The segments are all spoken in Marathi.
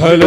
विठ्ठल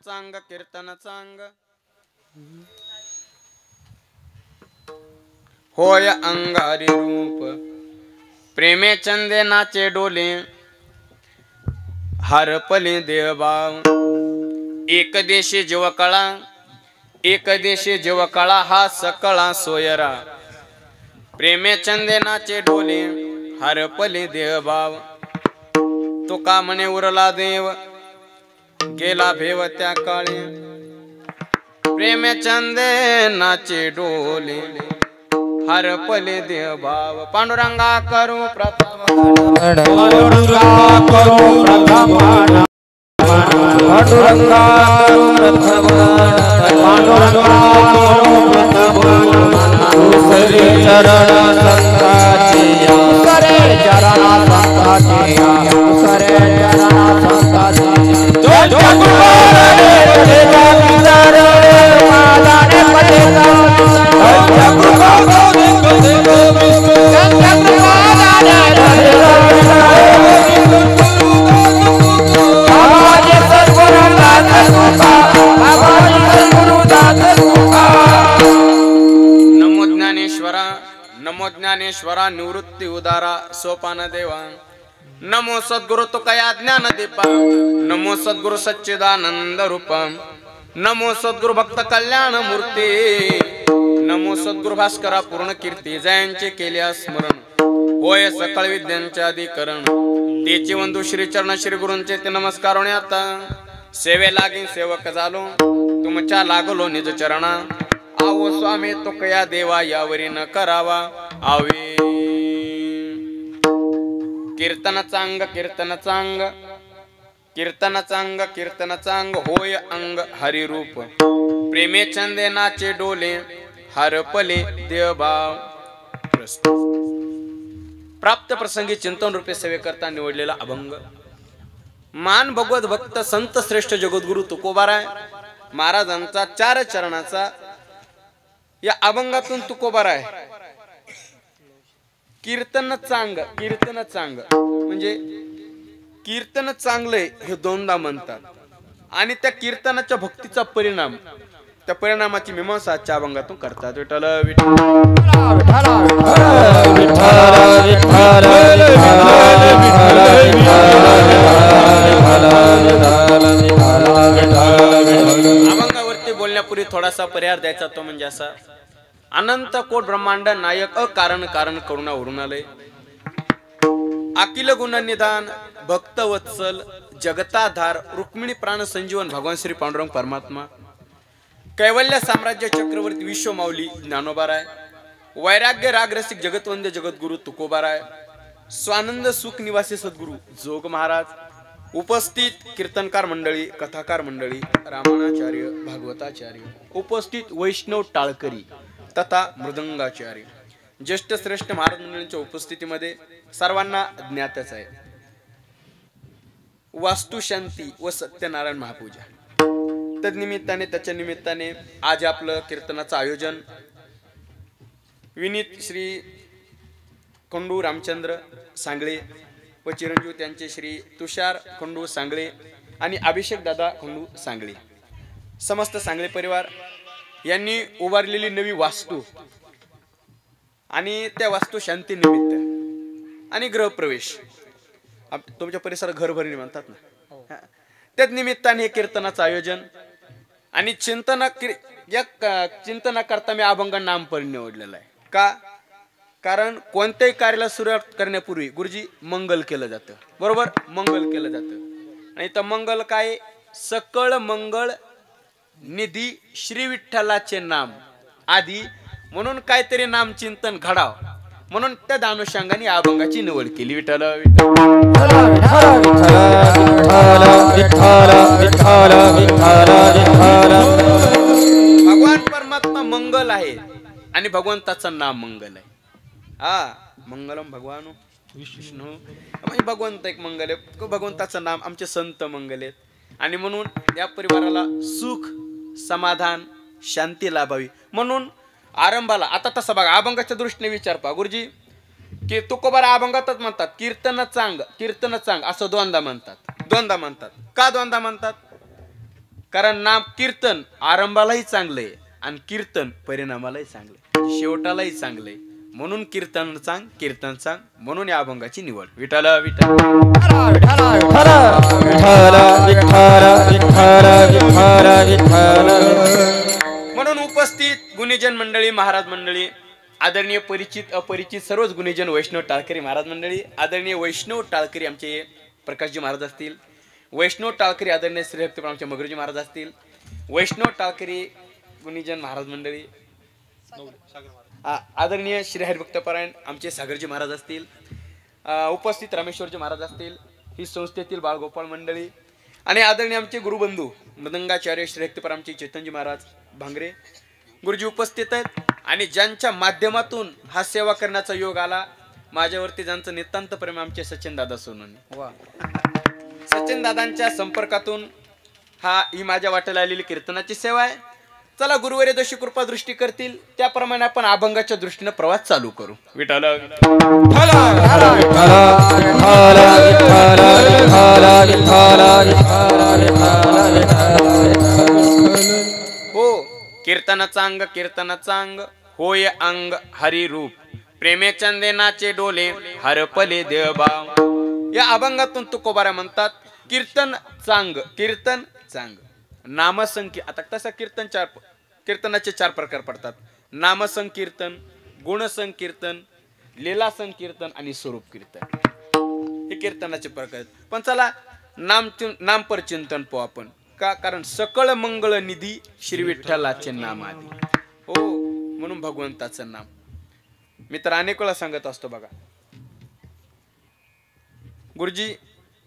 चांग कीर्तन चांग होय अंगारी रूप प्रेमे चंदे नाचे डोले हरपले देवबाव एक देशी जीवकळा एक देशी जीवकळा हा सकळा सोयरा प्रेमे चंदे नाचे डोले हरपले देवबाव तुका म्हणे उरला देव गेला भेव त्या काळी प्रेमे चंदे नाचे डोले हरपले देवभाव पांडुरंगा करू प्रथम पांडुरंगा करू प्रथम पांडुरंगा करू प्रथम पांडुरंगा करू प्रथम सरे चरण संताची सरे चरण संताची सरे चरण संताची जो गुरुवारे तुझे विचार माझाने पडेगा नमो ज्ञानेश्वरा निवृत्ती उदारा सोपान देवा नमो सद्गुरु तुकया ज्ञान दीपा नमो सद्गुरु सच्चिदानंद रूपम नमो सद्गुरु भक्त कल्याण मूर्ती नमो सद्गुरु भास्करा पूर्ण कीर्ती जयांचे केले स्मरण होय सकळ विद्यांचे अधिकरण तेची वंदू श्री चरण श्री गुरूंचे ते नमस्कार आता सेवे लागी सेवक झालो तुमच्या लागलो निज चरणा आवो स्वामी तुकया देवा यावरी न करावा आवे कीर्तन चांग कीर्तन चांग कीर्तन चांग कीर्तन चांग होय अंग हरि रूप प्रेमे चंदे नाचे डोले हरपले देवभाव प्राप्त प्रसंगी चिंतन रूपे सेवे करता निवडलेला अभंग मान भगवत भक्त संत श्रेष्ठ जगद्गुरु तुकोबाराय महाराजांचा चार चरणाचा या अभंगातून तुकोबाराय कीर्तन चांग म्हणजे कीर्तन चांगले हे दोनदा म्हणतात आणि त्या कीर्तनाच्या भक्तीचा परिणाम त्या परिणामाची मीमांसा आजच्या अभंगातून करतात विठ्ठल अभंगावरती बोलण्यापूर्वी थोडासा परिहार द्यायचा तो म्हणजे असा अनंत कोट ब्रह्मांड नायक अकारण कारण करुणा उरून आले अखिल गुण निदान भक्त वत्सल जगताधार रुक्मिणी प्राण संजीवन भगवान श्री पांडुरंग परमात्मा कैवल्य साम्राज्य चक्रवर्ती विश्वमाऊली ज्ञानोबाराय वैराग्य राग रसिक जगतवंद्य जगद्गुरु तुकोबाराय स्वानंद सुख निवासी सद्गुरु जोग महाराज उपस्थित कीर्तनकार मंडळी कथाकार मंडळी रामाणाचार्य भागवताचार्य उपस्थित वैष्णव टाळकरी तथा मृदंगाचार्य ज्येष्ठ श्रेष्ठ महाराज मंडळींच्या उपस्थितीमध्ये सर्वांना ज्ञातच आहे वास्तुशांती व सत्यनारायण महापूजा तद्निमित्ताने त्याच्या निमित्ताने आज आपलं कीर्तनाचं आयोजन विनीत श्री खंडू रामचंद्र सांगळे व चिरंजीव त्यांचे श्री तुषार खंडू सांगळे आणि अभिषेक दादा खंडू सांगळे समस्त सांगळे परिवार यांनी उभारलेली नवी वास्तू आणि त्या वास्तू शांती निमित्त आणि गृहप्रवेश तुमच्या परिसरात घरभरणी म्हणतात ना त्याच निमित्ताने कीर्तनाचं आयोजन आणि चिंतना करता मी अभंग नामपण निवडलेलं आहे का कारण कोणत्याही कार्याला सुरुवात करण्यापूर्वी गुरुजी मंगल केलं जातं बरोबर मंगल केलं जातं आणि तर मंगल काय सकळ मंगळ निधी श्री विठ्ठलाचे नाम आधी म्हणून काहीतरी नाम चिंतन घडाव म्हणून त्या अनुषंगाने अभंगाची निवड केली विठ्ठल भगवान परमात्मा मंगल आहे आणि भगवंताचं नाम मंगल आहे हा मंगलम भगवान विष्णू म्हणजे भगवंत एक मंगल आहे भगवंताचं नाम आमचे संत मंगल आहेत आणि म्हणून या परिवाराला सुख समाधान शांती लाभावी म्हणून आरंभाला आता तसं बघा अभंगाच्या दृष्टीने विचार पहा गुरुजी की तुकोबारा अभंगातच म्हणतात कीर्तन चांग असं दोनदा म्हणतात का दोनदा म्हणतात कारण नाम कीर्तन आरंभालाही चांगलंय आणि कीर्तन परिणामालाही चांगलंय, शेवटालाही चांगलंय. म्हणून कीर्तन सांग म्हणून या अभंगाची निवड. विठ्ठल विठ्ठल म्हणून उपस्थित गुणीजन मंडळी, महाराज मंडळी, आदरणीय परिचित अपरिचित सर्वच गुणीजन, वैष्णव टाळकरी महाराज मंडळी, आदरणीय वैष्णव टाळकरी आमचे प्रकाशजी महाराज असतील, वैष्णव टाळकरी आदरणीय श्री आमचे मगरूजी महाराज असतील, वैष्णव टाळकरी गुणीजन महाराज मंडळी, आदरणीय श्री हरिभक्तपरायण आमचे सागरजी महाराज असतील, उपस्थित रामेश्वरजी महाराज असतील, ही संस्थेतील बाळगोपाळ मंडळी आणि आदरणीय आमचे गुरुबंधू मृदंगाचार्य श्री हरिभक्तपरायण आमचे चैतन्यजी महाराज भांगरे गुरुजी उपस्थित आहेत. आणि ज्यांच्या माध्यमातून हा सेवा करण्याचा योग आला माझ्यावरती, ज्यांचं नितांत प्रेम आमचे सचिन दादा सोनवणे. सचिन दादांच्या संपर्कातून ही माझ्या वाट्याला आलेली कीर्तनाची सेवा आहे. चला गुरुवारी जशी कृपा दृष्टी करतील त्याप्रमाणे आपण अभंगाच्या दृष्टीने प्रवास चालू करू. विठ्ठल हो, कीर्तनाचा अंग होय अंग हरी रूप, प्रेमे चंदेनाचे डोले हरपले देवभाव. या अभंगातून तुकोबारा म्हणतात कीर्तन चांग नामसंकीर्तन. आता तसा कीर्तनाचे 4 प्रकार पडतात: नामसंकीर्तन, गुणसंकीर्तन, लीला संकीर्तन आणि स्वरूप कीर्तन. हे कीर्तनाचे प्रकार आहेत. पण चला नामपर चिंतन पाहू आपण. का? कारण सकळ मंगळ निधी श्री विठ्ठलाचे नाम आधी. हो, म्हणून भगवंताचं नाम मी तर अनेक वेळा सांगत असतो बघा. गुरुजी,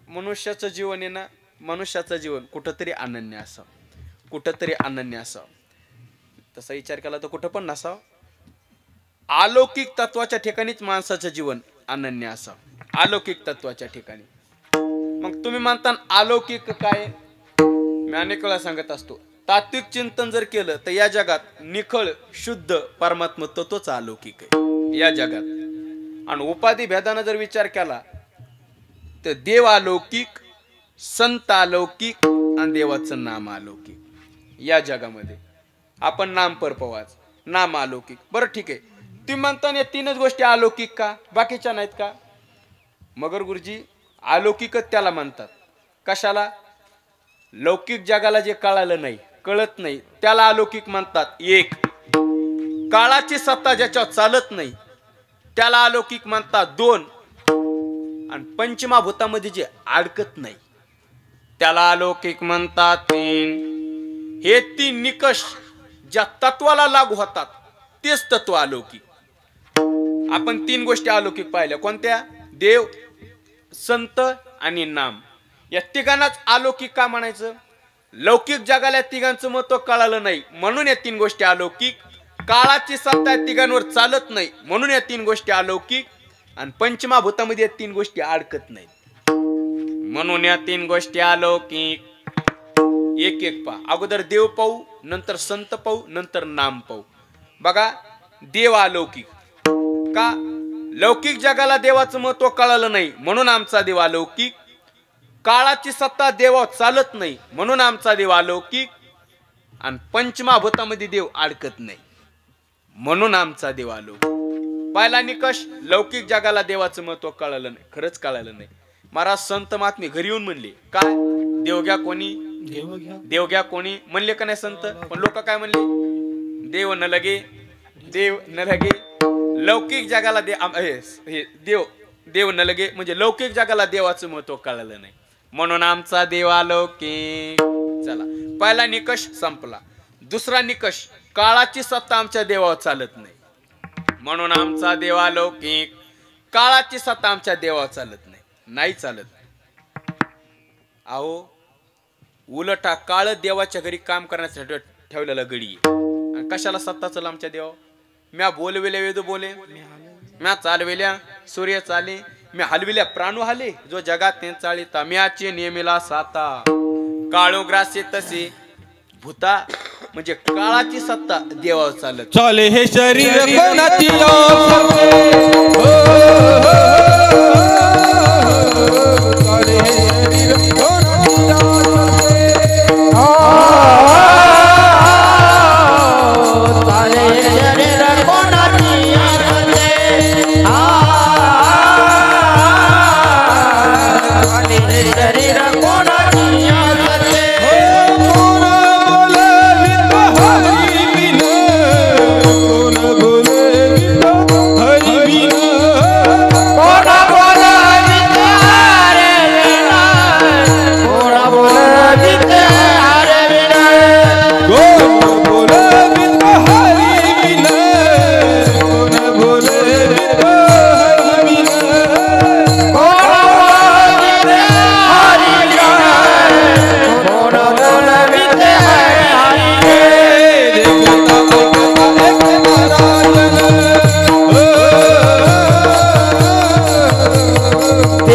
मनुष्याचं जीवन आहे ना, मनुष्याचं जीवन कुठंतरी अनन्य असावं. तसा विचार केला तर कुठं पण नसावं. अलौकिक तत्वाच्या ठिकाणीच माणसाचं जीवन अनन्य असावं, अलौकिक तत्वाच्या ठिकाणी. मग तुम्ही म्हणता अलौकिक काय? मी अनेक वेळा सांगत असतो, तात्विक चिंतन जर केलं तर या जगात निखळ शुद्ध परमात्मा तत्वच अलौकिक आहे या जगात. आणि उपाधी भेदानं जर विचार केला तर देव अलौकिक, संत अलौकिक आणि देवाचं नाम अलौकिक. या जगामध्ये आपण नाम परपवाच, नाम अलौकिक. बरं ठीक आहे, तुम्ही म्हणता या 3च गोष्टी अलौकिक का, बाकीच्या नाहीत का? मगर गुरुजी, अलौकिकच त्याला म्हणतात. कशाला? लौकिक जगाला जे कळत नाही त्याला अलौकिक म्हणतात. 1, काळाची सत्ता ज्याच्यावर चालत नाही त्याला अलौकिक म्हणतात. 2, आणि पंचमहाभूतामध्ये जे अडकत नाही त्याला अलौकिक म्हणतात. 3. हे 3 निकष ज्या तत्वाला लागू होतात तेच तत्व अलौकिक. आपण 3 गोष्टी अलौकिक पाहिल्या. कोणत्या? देव, संत आणि नाम. या तिघांनाच अलौकिक का म्हणायचं? लौकिक जगाला तिघांचं महत्व कळालं नाही म्हणून या 3 गोष्टी अलौकिक. काळाची सत्ता या तिघांवर चालत नाही म्हणून या 3 गोष्टी अलौकिक. आणि पंचमहाभूतामध्ये या 3 गोष्टी अडकत नाहीत म्हणून या 3 गोष्टी अलौकिक. एक पहा. अगोदर देव पाहू, नंतर संत पाहू, नंतर नाम पाहू. बघा, देव अलौकिक का? लौकिक जगाला देवाचं महत्व कळालं नाही म्हणून आमचा देव अलौकिक. काळाची सत्ता देवावर चालत नाही म्हणून आमचा देव अलौकिक. आणि पंचमहाभूतामध्ये देव अडकत नाही म्हणून आमचा देव अलौकिक. पहिला निकष, लौकिक जगाला देवाचं महत्व कळालं नाही, खरंच कळालं नाही. महाराज संत महात्मे घरी येऊन म्हणले काय? देवघ्या कोणी म्हणले का नाही संत? पण लोक काय म्हणले? देव न लगे. लौकिक जगाला देव न लगे म्हणजे लौकिक जगाला देवाचं महत्व कळालं नाही म्हणून आमचा देव अलौकिक. चला, पहिला निकष संपला. दुसरा निकष, काळाची सत्ता आमच्या देवावर चालत नाही म्हणून आमचा देव अलौकिक. काळाची सत्ता आमच्या देवावर चालत नाही चालत. अहो, उलटा काळ देवाच्या घरी काम करण्यासाठी ठेवलेला गडी. कशाला सत्ता चला आमच्या देवावर? म्या बोलविल्या वेद बोले, म्या चालविल्या सूर्य चाले, मी हलविल्या प्राणू हाले, जो जगात ते चालिता म्याचे नेमिला साता. काळोग्रासे तसे भूता म्हणजे काळाची सत्ता देवावर चालत चाले. हे शरीर कोणाची चाले, हे शरीर कोणाची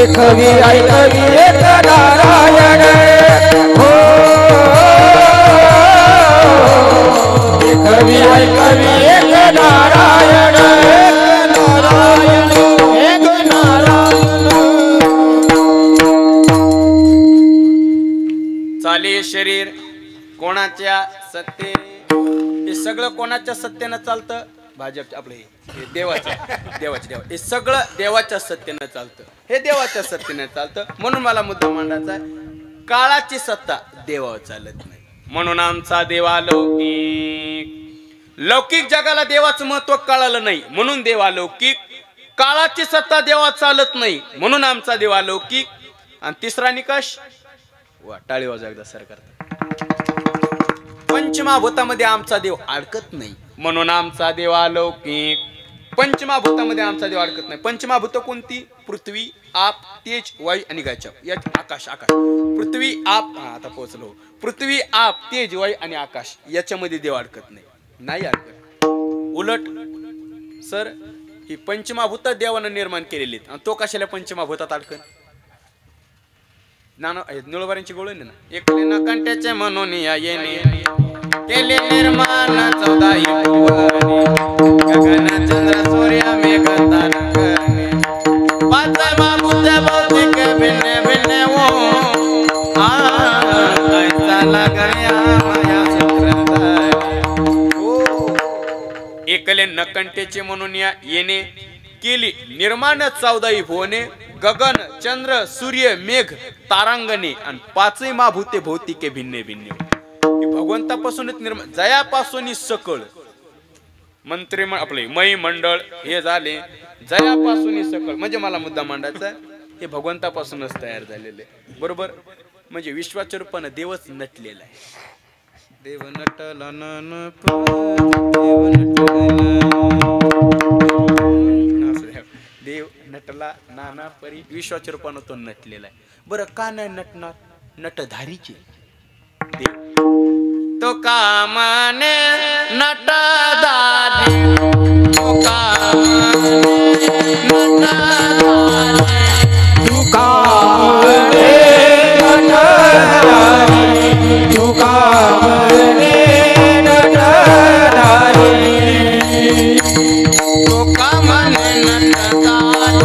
देखवी ऐकवी एक नारायण हो देखवी ऐकवी एक नारायण एक नारायण चाले शरीर कोणाच्या सत्ते हे सगळं कोणाच्या सत्तेनं चालतं भाजप आपलं हे देवाच्या हे सगळं देवाच्या सत्तेनं चालतं हे देवाच्या सत्तेनं चालतं म्हणून मला मुद्दा मांडायचा आहे काळाची सत्ता देवावर चालत नाही म्हणून आमचा देवा लौकिक जगाला देवाचं महत्व कळालं नाही म्हणून देवा लौकिक काळाची सत्ता देवा चालत नाही म्हणून आमचा देवा लौकिक आणि तिसरा निकष वा टाळी वाजवा एकदा सरकार पंचमहाभूतामध्ये आमचा देव अडकत नाही म्हणून आमचा देव अलौकिक पंचमहाभूतामध्ये आमचा देव अडकत नाही पंचमहाभूत कोणती पृथ्वी आप तेज वायू आणि गायचप या आकाश पृथ्वी आप आता पोहोचलो पृथ्वी आप तेज वायू आणि आकाश याच्यामध्ये देव अडकत नाही अडकत उलट सर ही पंचमहाभूत देवानं निर्माण केलेली आहेत आणि तो कशाला पंचमहाभूतात अडकन निळोबाऱ्यांची गोळ ना एकले न कंट्याचे म्हणून या येणे केले निर्माण 14 भुवने गगन चंद्र सूर्य मेघ तारकने पाच महाभूत भौतिक भिन्न भिन्न हो कैसा लागण्या माया सूत्रधारी एकले न कंट्याचे म्हणून या येणे केली निर्माण 14 भुवने गगन चंद्र सूर्य मेघ तारांगणे आणि पाचही महाभूते भौतिके भिन्न भिन्न भगवंतापासूनच निर्माण जयापासून सकळ मंत्री आपले मई मंडळ हे झाले जयापासून सकळ म्हणजे मला मुद्दा मांडायचा हे भगवंतापासूनच तयार झालेले बरोबर म्हणजे विश्वाच्या रूपाने देवच नटलेला आहे देव नटला देव नटला नाना परी विश्वाच्या रूपानं तो नटलेला आहे बरं का नाही नटणार नटधारीचे देव तो कामाने नटधारी तो कामाने नटधारी तू कामने नटधारी तू कामने नटधारी तो कामाने नटधारी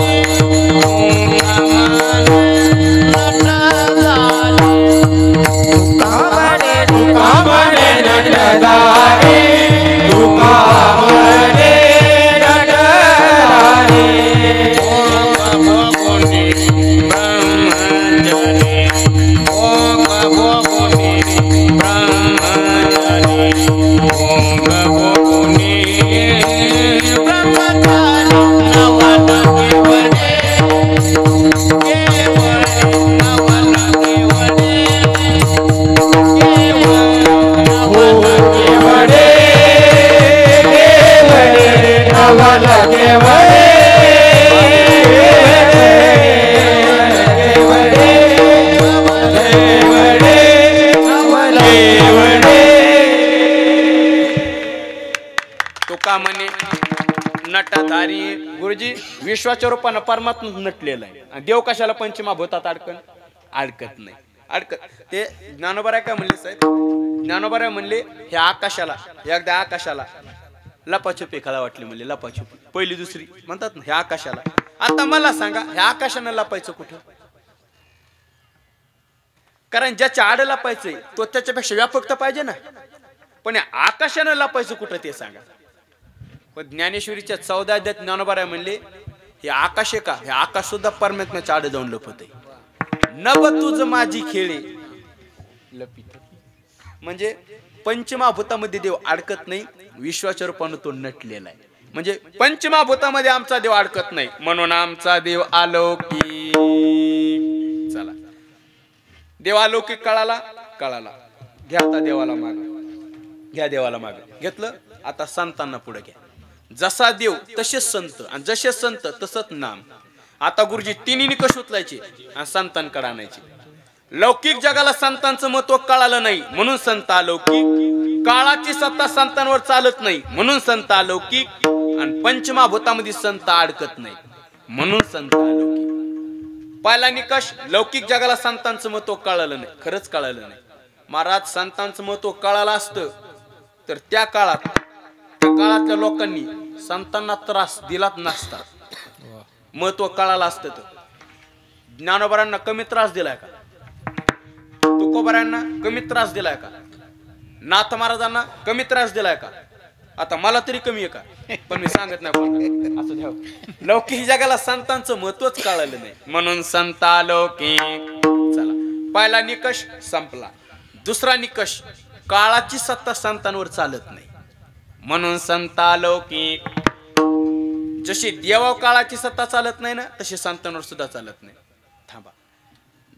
नटधारी गुरुजी विश्वाच्या रूपानं परमात्मा नटलेला आहे देव कशाला पंचमहाभूतात अडकत नाही अडकत ते ज्ञानोबा काय म्हणले साहेब ज्ञानोबा म्हणले हे आकाशाला एकदा आकाशाला लपाछुपी खेळा वाटली म्हणले लपाछुपी पहिली दुसरी म्हणतात ना हे आकाशाला आता मला सांगा हे आकाशानं लपायचं कुठं कारण ज्याच्या आड लपायचंय तो त्याच्यापेक्षा व्यापकता पाहिजे ना पण आकाशानं लपायचं कुठं ते सांगा पण ज्ञानेश्वरीच्या 14 अध्यायात ज्ञानोबा म्हणले हे आकाश आहे का हे आकाश सुद्धा परमात्म्याच्या आड जाऊन लपत आहे नभ तुझ माझी खेळे लपित म्हणजे पंचमहाभूतामध्ये देव अडकत नाही विश्वाच्या रूपानं तो नटलेला आहे म्हणजे पंचमहाभूतामध्ये आमचा देव अडकत नाही म्हणून आमचा देव अलौकिक चला देव अलौकिक कळाला घ्या आता देवाला माग घेतलं आता संतांना पुढे घ्या जसा देव तसेच संत आणि जसे संत तसंच नाम आता गुरुजी तिन्ही निकष उचलायचे आणि संतांकडे आणायचे लौकिक जगाला संतांचं महत्व कळालं नाही म्हणून संत अलौकिक काळाची सत्ता संतांवर चालत नाही म्हणून संत अलौकिक आणि पंचमहाभूतामध्ये संत अडकत नाही म्हणून संत अलौकिक पहिला निकष, लौकिक जगाला संतांचं महत्व कळालं नाही, खरंच कळालं नाही. महाराज संतांचं महत्व कळालं असतं तर त्या काळातल्या लोकांनी संतांना त्रास दिलाच नसता. महत्व कळालं असतं तर ज्ञानोबारांना कमी त्रास दिलाय का? तुकोबारांना कमी त्रास दिलाय का? नाथ महाराजांना कमी त्रास दिलाय का? आता मला तरी कमी आहे का? पण मी सांगत नाही कोणाला. असं द्या. लौकिक जगाला संतांचं महत्वच कळालं नाही म्हणून संता लौकिक. चला, पहिला निकष संपला. दुसरा निकष, काळाची सत्ता संतांवर चालत नाही म्हणून संता लौकिक. जशी देवावर काळाची सत्ता चालत नाही ना, तशी संतांवर सुद्धा चालत नाही. थांबा,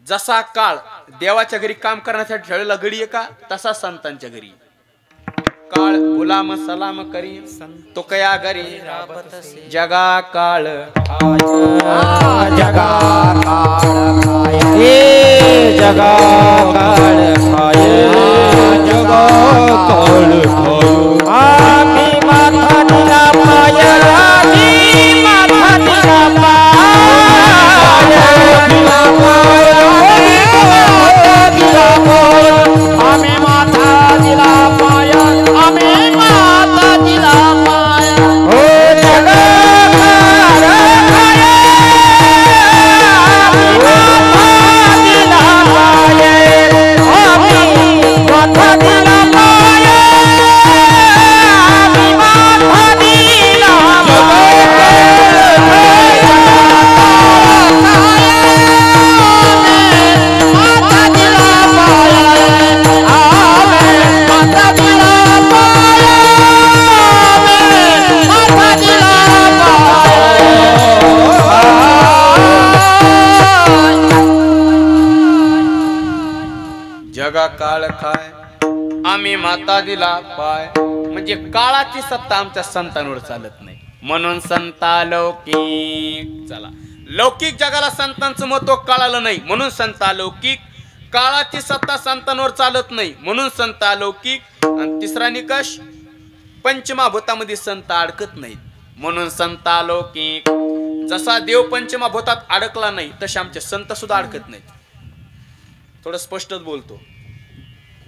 जसा काळ देवाच्या घरी काम करण्यासाठी ठेवलेला गडी आहे का, तसा संतांच्या घरी. काळ गुलाम सलाम करी तो कया घरी जगा काळ जगा काळ हे जगा काळ खाय जगा काळ खाय आम्ही माथा दिला पाय आम्ही माथा दिला पाय दिला पाय दिला पाय आम्ही माथा दिला पाय आम्ही माथा दिला पाय हो जगा जगा काळ खाय आम्ही माता दिला पाय. म्हणजे काळाची सत्ता आमच्या संतांवर चालत नाही म्हणून संता लौकिक. चला, लौकिक जगाला संतांचं महत्व कळालं नाही म्हणून संता लौकिक. काळाची सत्ता संतांवर चालत नाही म्हणून संता लौकिक. आणि तिसरा निकष, पंचमहाभूतामध्ये संत अडकत नाहीत म्हणून संता लौकिक. जसा देव पंचमहाभूतात अडकला नाही तसे आमचे संत सुद्धा अडकत नाहीत. थोडं स्पष्टच बोलतो.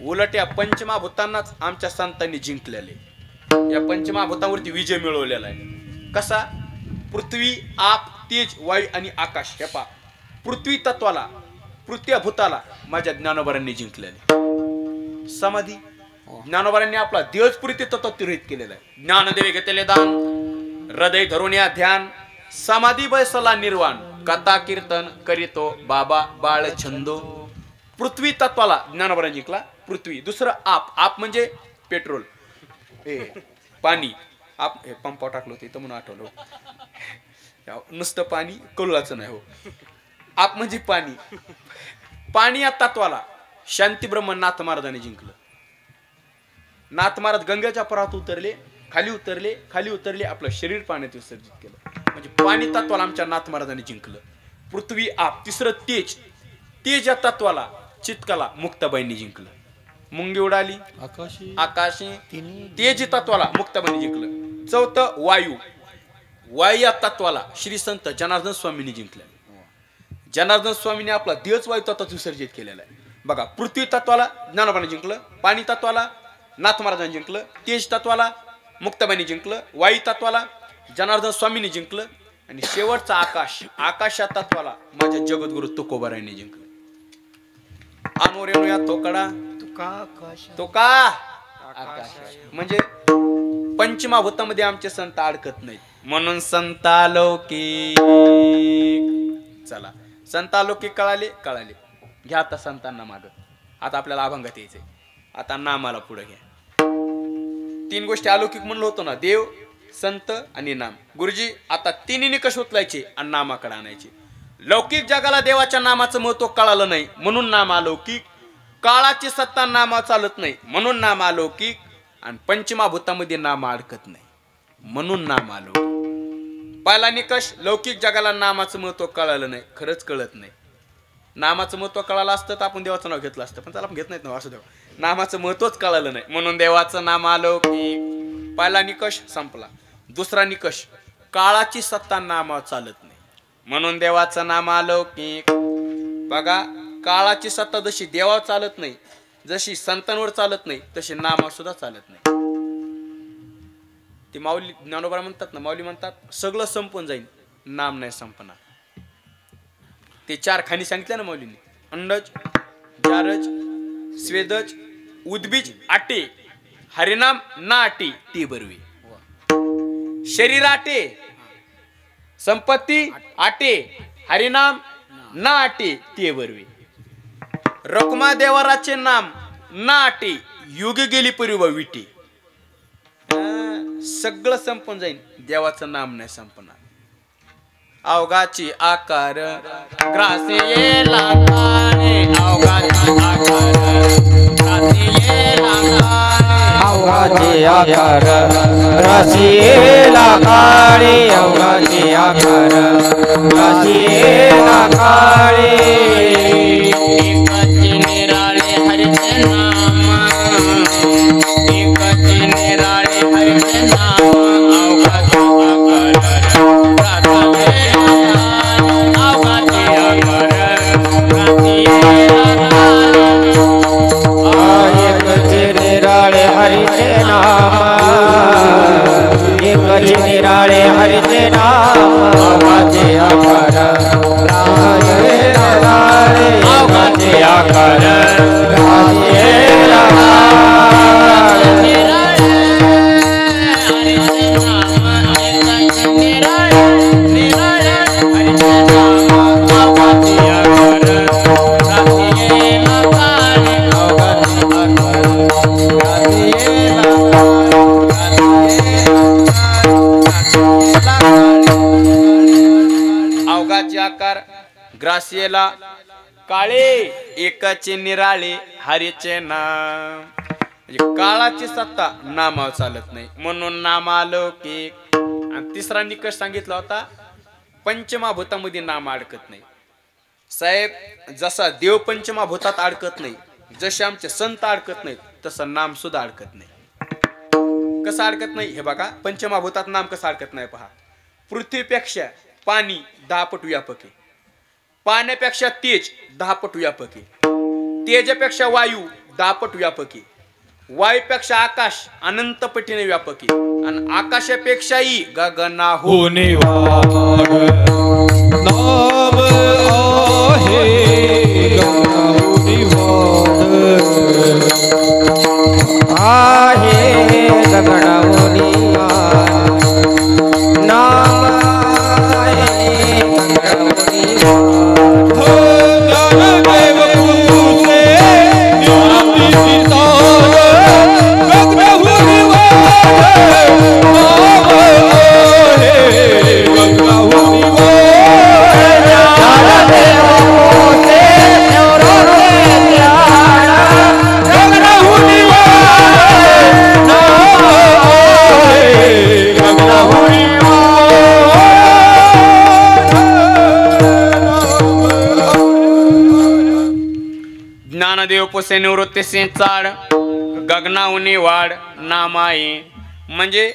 उलट या पंचमहाभूतांनाच आमच्या संतांनी जिंकलेले, या पंचमहाभूतांवरती विजय मिळवलेला आहे. कसा? पृथ्वी, आप, तेज, वायू आणि आकाश. हे पा, पृथ्वी तत्वाला, पृथ्वी भूताला माझ्या ज्ञानोबारांनी जिंकलेले. समाधी, ज्ञानोबारांनी आपला देवस्फूर्ती तत्व तिरोहित केलेला आहे. ज्ञानदेवे घेतलेले दान, हृदय धरून या ध्यान, समाधी बैसला निर्वाण, कथा कीर्तन करीतो बाबा बाळ छंदो. पृथ्वी तत्वाला ज्ञानोबारांनी जिंकला. पृथ्वी. दुसरं आप, आप म्हणजे पेट्रोल, पाणी. आप हे पंपावर टाकलं होतं इथं म्हणून आठवलं. नुसतं पाणी कळूलाचं नाही हो. आप म्हणजे पाणी. पाणी या तत्वाला शांती ब्रह्म नाथ महाराजांनी जिंकलं. नाथ महाराज गंगेच्या परात उतरले, खाली उतरले, खाली उतरले, आपलं शरीर पाण्यात विसर्जित केलं. म्हणजे पाणी तत्वाला आमच्या नाथ महाराजांनी जिंकलं. पृथ्वी, आप. तिसरं तेज, तेज या तत्वाला चित्काला मुक्ताबाईंनी जिंकलं. मुंगी उडाली आकाशी, तेज तत्वाला मुक्ताबाईंनी जिंकलं. चौथं वायू, वायू या तत्वाला श्री संत जनार्दन स्वामींनी जिंकलं. जनार्दन स्वामींनी आपला देहच वायू तत्वात विसर्जित केलेला आहे. बघा, पृथ्वी तत्वाला ज्ञानोबाने जिंकलं, पाणी तत्वाला नाथ महाराजांनी जिंकलं, तेज तत्वाला मुक्ताबाईंनी जिंकलं, वायू तत्वाला जनार्दन स्वामींनी जिंकलं आणि शेवटचा आकाश, आकाश या तत्वाला माझ्या जगद्गुरु तुकोबारायांनी जिंकलं. आमोर येणू या तोकडा तुका आकाश. म्हणजे पंचमहाभूतामध्ये आमचे संत अडकत नाहीत म्हणून संता लौकिक. चला, संता लौकिक कळाले. घ्या आता संतांना माग. आता आपल्याला अभंगात यायचंय. आता नामाला पुढे घ्या. 3 गोष्टी अलौकिक म्हणलं होतो ना, देव, संत आणि नाम. गुरुजी आता 3 निकष उचलायचे आणि नामाकडे आणायचे. लौकिक जगाला देवाच्या नामाचं महत्व कळालं नाही म्हणून नाम अलौकिक. काळाची सत्ता नामा चालत नाही म्हणून नाम अलौकिक. आणि पंचमहाभूतामध्ये नाम अडकत नाही म्हणून नाम अलौकिक. पहिला निकष, लौकिक जगाला नामाचं महत्व कळालं नाही, खरंच कळत नाही. नामाचं महत्व कळालं असतं तर आपण देवाचं नाव घेतलं असतं, पण त्याला आपण घेत नाहीत ना. असं देव नामाचं महत्वच कळालं नाही म्हणून देवाचं नाम अलौकिक. पहिला निकष संपला. दुसरा निकष, काळाची सत्ता नामावर चालत नाही म्हणून देवाचं नाम अलौकिक. बघा काळाची सत्ता जशी देवावर चालत नाही, जशी संतांवर चालत नाही, तशी नामावर सुद्धा चालत नाही. ती माऊली ज्ञानोबा म्हणतात ना, माऊली म्हणतात सगळं संपून जाईल, नाम नाही संपणार. ते 4 खाणी सांगितल्या ना माऊलीने, अंडज, जारज, स्वेदज, उद्बीज, आटे, हरिनाम ना आटे ती बरवी. शरीर आटे, संपत्ती आटे, हरिनाम ना आटे ते बरवी. रकुमा देवराचे नाम ना आटे, युग गेली परिवा विटी. सगळं संपून जाईल, देवाचं नाम नाही संपणार. अवघाची आकार ग्रासे येला काने, अवघाची आकार ग्रासे येला काने, अवघाचे आकार रसिएला काळे, अवघाचे आकार रसिएला काळे. एकच निराळे हरिचे नाम, एकच निराळे हरिचे नाम, अवघाचे निराळे हरिचे नाम, अवघाचे आकार अवघाचे आकार ग्रासिएला काळे, एकाचे निराळे हरीचे नाम. म्हणजे काळाची सत्ता नामावर चालत नाही, म्हणून नाम अलौकिक. आणि तिसरा निकष सांगितला होता, पंचमहाभूतामध्ये नाम अडकत नाही. साहेब जसा देव पंचमहाभूतात अडकत नाही, जसे आमचे संत अडकत नाहीत, तसं नाम सुद्धा अडकत नाही. कसं अडकत नाही हे बघा, पंचमहाभूतात नाम कसं अडकत नाही पहा. पृथ्वीपेक्षा पाणी 10 पट व्यापक आहे, पाण्यापेक्षा तेज 10 पट व्यापक आहे, तेजापेक्षा वायू 10 पट व्यापक आहे, वायूपेक्षा आकाश अनंत पटीने व्यापक आहे, आणि आकाशापेक्षाही गगनाहून वाढ नाम आहे, गगनाहून नाम आहे, ज्ञानदेव पुसे निवृत्ती सिंह चाड, गगनाउनी वाढ नाम आहे. म्हणजे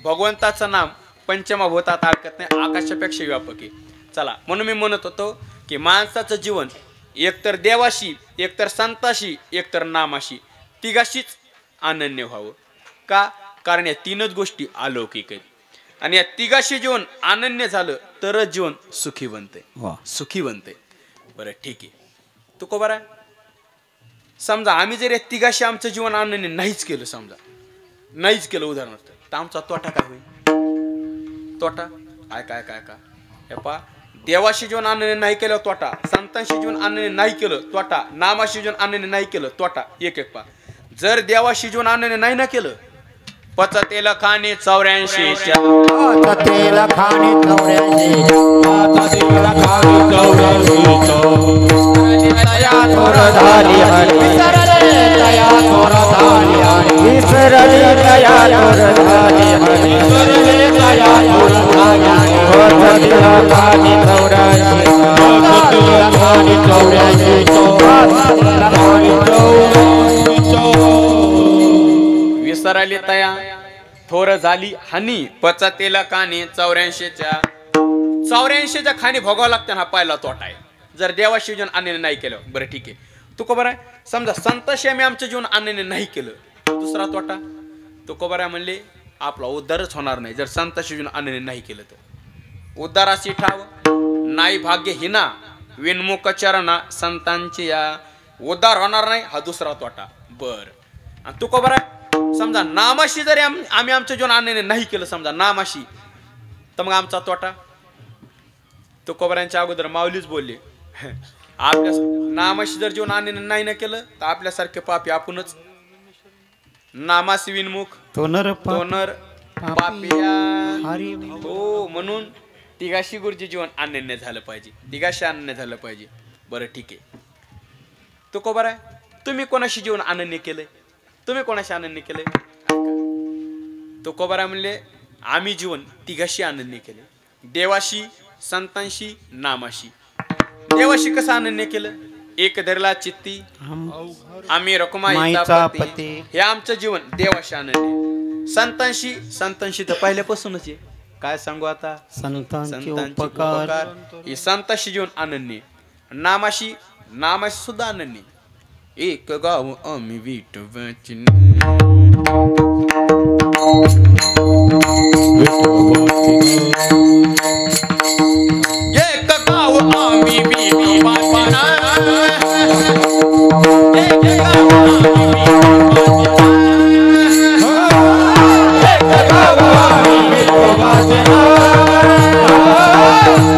भगवंताचं नाम पंचमभूतात अडकत नाही, आकाशापेक्षा व्यापक आहे. चला, म्हणून मी म्हणत होतो की माणसाचं जीवन एकतर देवाशी, एकतर संताशी, एकतर नामाशी, तिघाशीच अनन्य व्हावं. का? कारण या 3च गोष्टी अलौकिक आहेत, आणि या तिघाशी जीवन अनन्य झालं तरच जीवन सुखी बनते, सुखी बनते. बरं ठीक आहे, तू बरं आहे. समजा आम्ही जर या तिघाशी आमचं जीवन अनन्य नाहीच केलं, समजा नाहीच केलं उदाहरणार्थ, तर आमचा तोटा काय होईल? तोटा काय काय काय काय हे पा, देवाशी जीवन अनन्य नाही केलं तोटा, संतांशी जीवन अनन्य नाही केलं तोटा, नामाशी जीवन अनन्य नाही केलं तोटा. एक एक पा, जर देवाशी जीवन अनन्य नाही ना केलं, पचतेल खाणे 84 पचतेल खाणे 84 तया थोर झाली हरी, विसरले तया थोर झाली हरी, विसरले तया थोर झाली हरी, विसरले तया थोर झाली हरी. पचतेल खाणे 84 पचतेल खाणे 84 विसरली तया थोर झाली हानी, पचतेल काने 84. 84च्या खाणी भोगावं लागतं हा पहिला तोटा आहे जर देवाशी जीवन आणणे नाही केलं बरं ठीक आहे तुकोबर आहे समजा संतशी आम्ही आमचं जीवन आणणे नाही केलं दुसरा तोटा तुकोबर आहे म्हणले आपला उद्धारच होणार नाही जर संतशी जीवन आणणे नाही केलं तर उद्धाराची ठाव नाही भाग्य हिना विनमुख चरणा संतांची या उद्धार होणार नाही हा दुसरा तोटा बर आणि तुकोबर आहे समजा नामाशी जरी आम्ही आमचं जीवन आणणे नाही केलं समजा नामाशी तर मग आमचा तोटा तुकोबरांच्या अगोदर माऊलीच बोलले आपल्या नामाशी जर जीवन आणणे नाही ना केलं तर आपल्यासारखे पापी आपणच नामासी विनमुख तोनर पापिया हो म्हणून तिघाशी गुरुजी जीवन आणणे झालं पाहिजे तिघाशी आणणे झालं पाहिजे बरं ठीक आहे तुकोबर आहे तुम्ही कोणाशी जीवन आणन्य केलंय तुम्ही कोणाशी आणन्य केलंय तुकोबर आहे म्हणले आम्ही जीवन तिघाशी आणन्य केले देवाशी संतांशी नामाशी देवाशी कसं आणन्य केलं एक धरला चित्ती आम्ही रकुमाईचा पती हे आमचं जीवन देवाशी आणन्य संतांशी तर पहिल्यापासूनच आहे काय सांगू आता संतांचे उपकार हे संतांशी जीवन अनन्य नामाशी सुद्धा अनन्य एक गाव आम्ही विठोबाची एक गाव आम्ही विठोबाची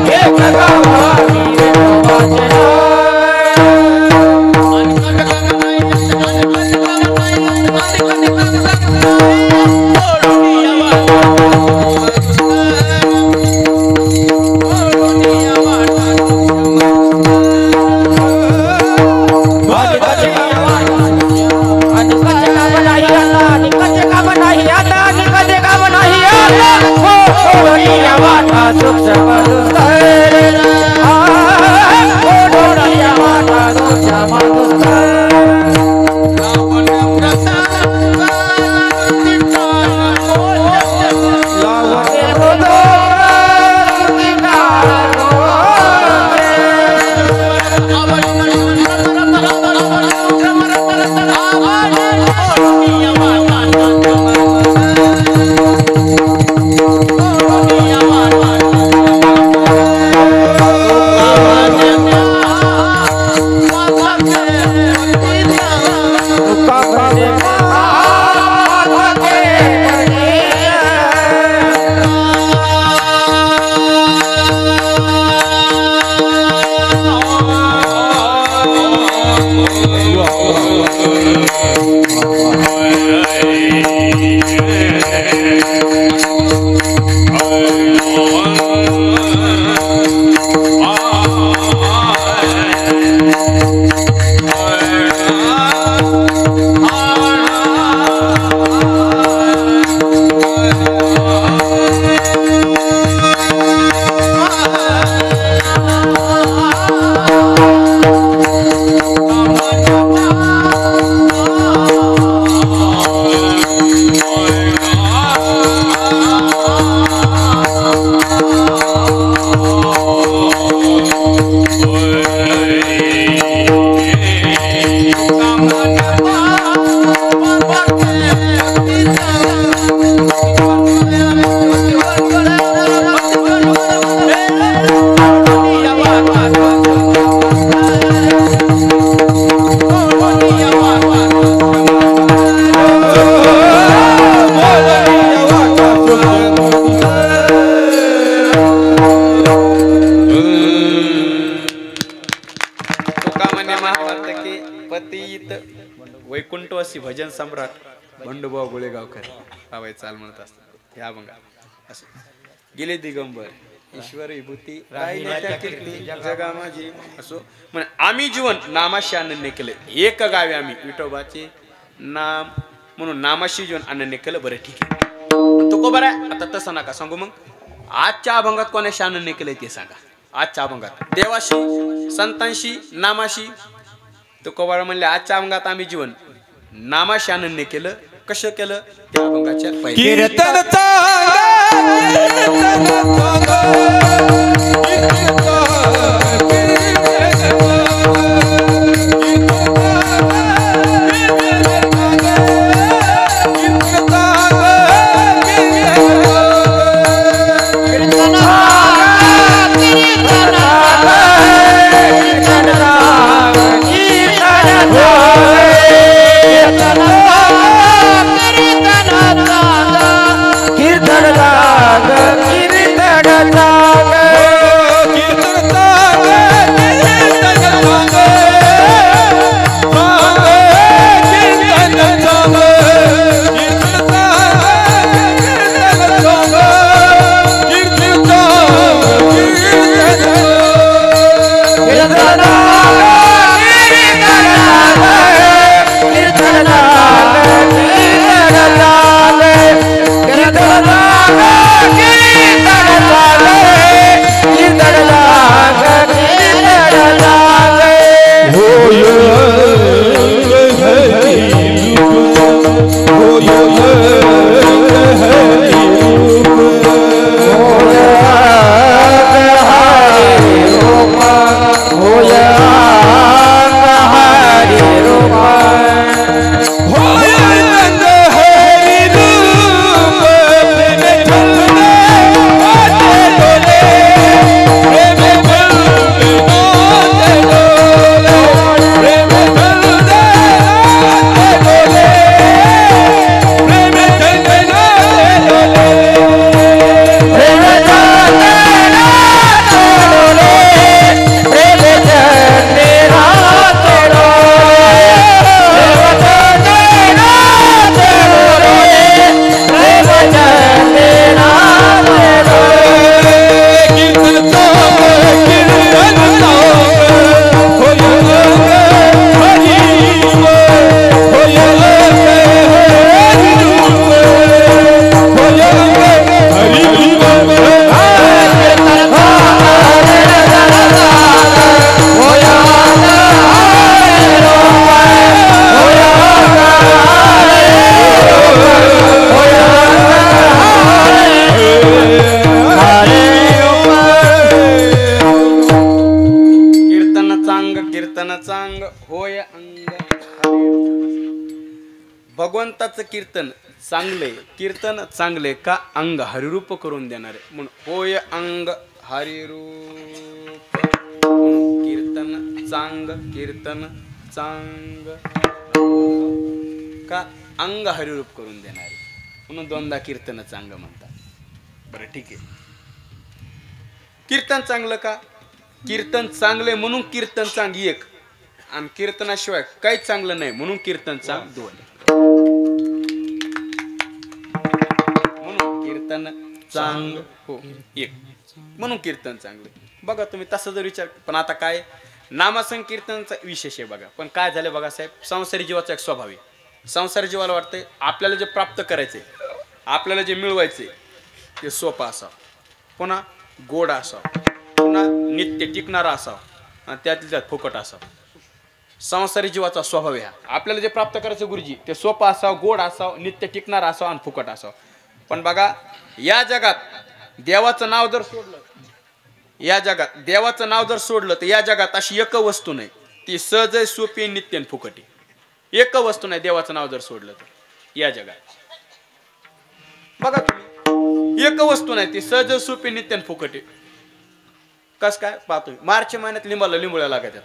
एक गाव वैकुंठवासी भजन सम्राट बंडूभाऊ गुळेगावकर बाबाई चाल म्हणत असतात ह्या बघा असं गेले दिगंबर ईश्वर विभूती जगा माझी असो म्हणजे आम्ही जीवन नामाशी अनन्य केले एक गावी आम्ही विठोबाचे नाम म्हणून नामाशी जीवन अनन्य केलं बरं ठीक आहे तो को बरं आता तसं नका सांगू मग आजच्या अभंगात कोणाशी अनन्य केलंय ते सांगा आजच्या अभंगात देवाशी संतांशी नामाशी तो कोबाळ म्हणले आजच्या अभंगात आम्ही जीवन नामाशी अनन्य केलं कसं केलं त्या अभंगाच्या कीर्तन भगवंताचं कीर्तन चांगले, कीर्तन चांगले का अंग हरिरूप करून देणारे म्हणून होय अंग हरिरूप कीर्तन चांग, कीर्तन चांग का अंग हरिरूप करून देणारे म्हणून दोनदा कीर्तन चांग म्हणतात। बरं ठीक आहे, कीर्तन चांगलं का? कीर्तन चांगले म्हणून कीर्तन चांग एक, आणि कीर्तनाशिवाय काहीच चांगलं नाही म्हणून कीर्तन चांग दोन। म्हणून कीर्तन चांग हो एक म्हणून कीर्तन चांगले। बघा तुम्ही तसं जर विचार, पण आता काय नामसंकीर्तनचा विशेष आहे बघा। पण काय झालं बघा साहेब, संसारी जीवाचा एक स्वभाव आहे। संसारी जीवाला वाटतंय आपल्याला जे प्राप्त करायचंय, आपल्याला जे मिळवायचंय ते सोपं असावं, पुन्हा गोड असावं, पुन्हा नित्य टिकणारा असावं, आणि त्यातल्या त्यात फुकट असावं। संसारी जीवाचा स्वभाव आहे हा। आपल्याला जे प्राप्त करायचं गुरुजी ते सोपं असावं, गोड असावं, नित्य टिकणारा असावं आणि फुकट असावं। पण बघा या जगात देवाचं नाव जर सोडलं, या जगात देवाचं नाव जर सोडलं तर या जगात अशी एक वस्तू नाही ती सहज आहे, सोपी, नित्य आणि फुकट आहे। एक वस्तू नाही देवाचं नाव जर सोडलं तर या जगात। बघा तुम्ही एक वस्तू नाही ती सहज, सोपी, नित्य आणि फुकट आहे। कस काय पाहतोय, मार्च महिन्यात लिंबूळ्या लागतात,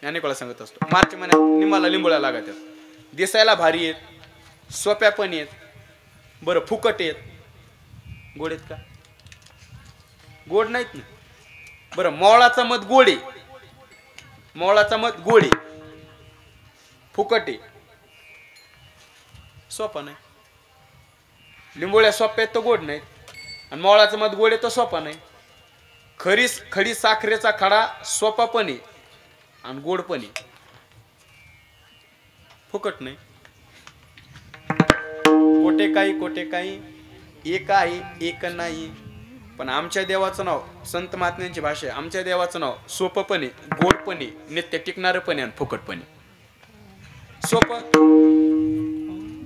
याने कोणाला सांगत असतो, मार्च महिन्यात लिंबाला लिंबूळ्या लागतात, दिसायला भारी आहेत, सोप्या पण आहेत, बरं फुकट आहेत, गोड आहेत का? गोड नाहीत ना। बरं मोळाचा मध गोड आहे, मोळाचा मध गोड आहे, फुकट आहे, सोपा नाही। लिंबोळ्या सोप्या आहेत तर गोड नाहीत, आणि मोळाचं मध गोड आहे तर सोपा नाही। खडी साखरेचा खडा सोपा पण आहे आणि गोड पण आहे, फुकट नाही। कोटे काही एक आहे एक नाही। पण आमच्या देवाचं नाव, संत महात्म्यांची भाषा, आमच्या देवाचं नाव सोपं पण आहे, गोड पण आहे, नित्य टिकणारं पण आहे आणि फुकट पण आहे। सोपं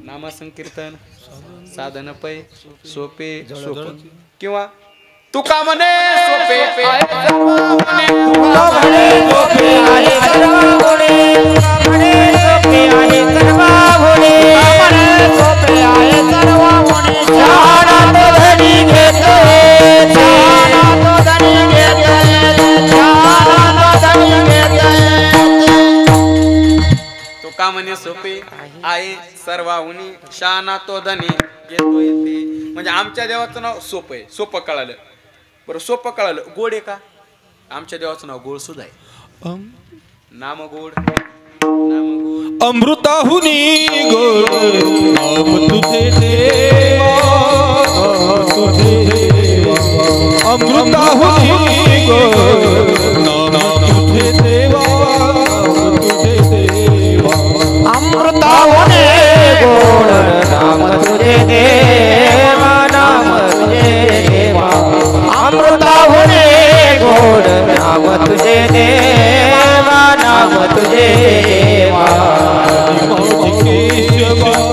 नामसंकीर्तन साधन पै सोपे सोप किंवा तुका म्हणे सोपे तुका म्हणे सोपे आहे सर्व गुणे म्हणे सोपे आहे सर्व गुणे म्हणे सोपे आहे सर्व गुणे शहाणा तो धनी घेतोय शहाणा तो धनी घेतोय शहाणा तो धनी घेतोय तुका म्हणे सोपे आहे सर्वाहुनी शहाणा तो धनी घेतोय ते म्हणजे आमच्या देवाचं नाव सोपं आहे सोपं कळालं बरं सोपं कळालं गोड आहे का आमच्या देवाचं नाव गोड सुद्धा आहे नाम गोड अमृताहुनी गोड नाम तुझे देवा तुझे अमृताहुनी गोड नाम तुझे देवा तुझे देवा अमृताहुनी गोड नाम तुझे देवा नाम तुझे देवा अमृताहुनी गोड नाम तुझे देवा नाम तुझे देवा केशवा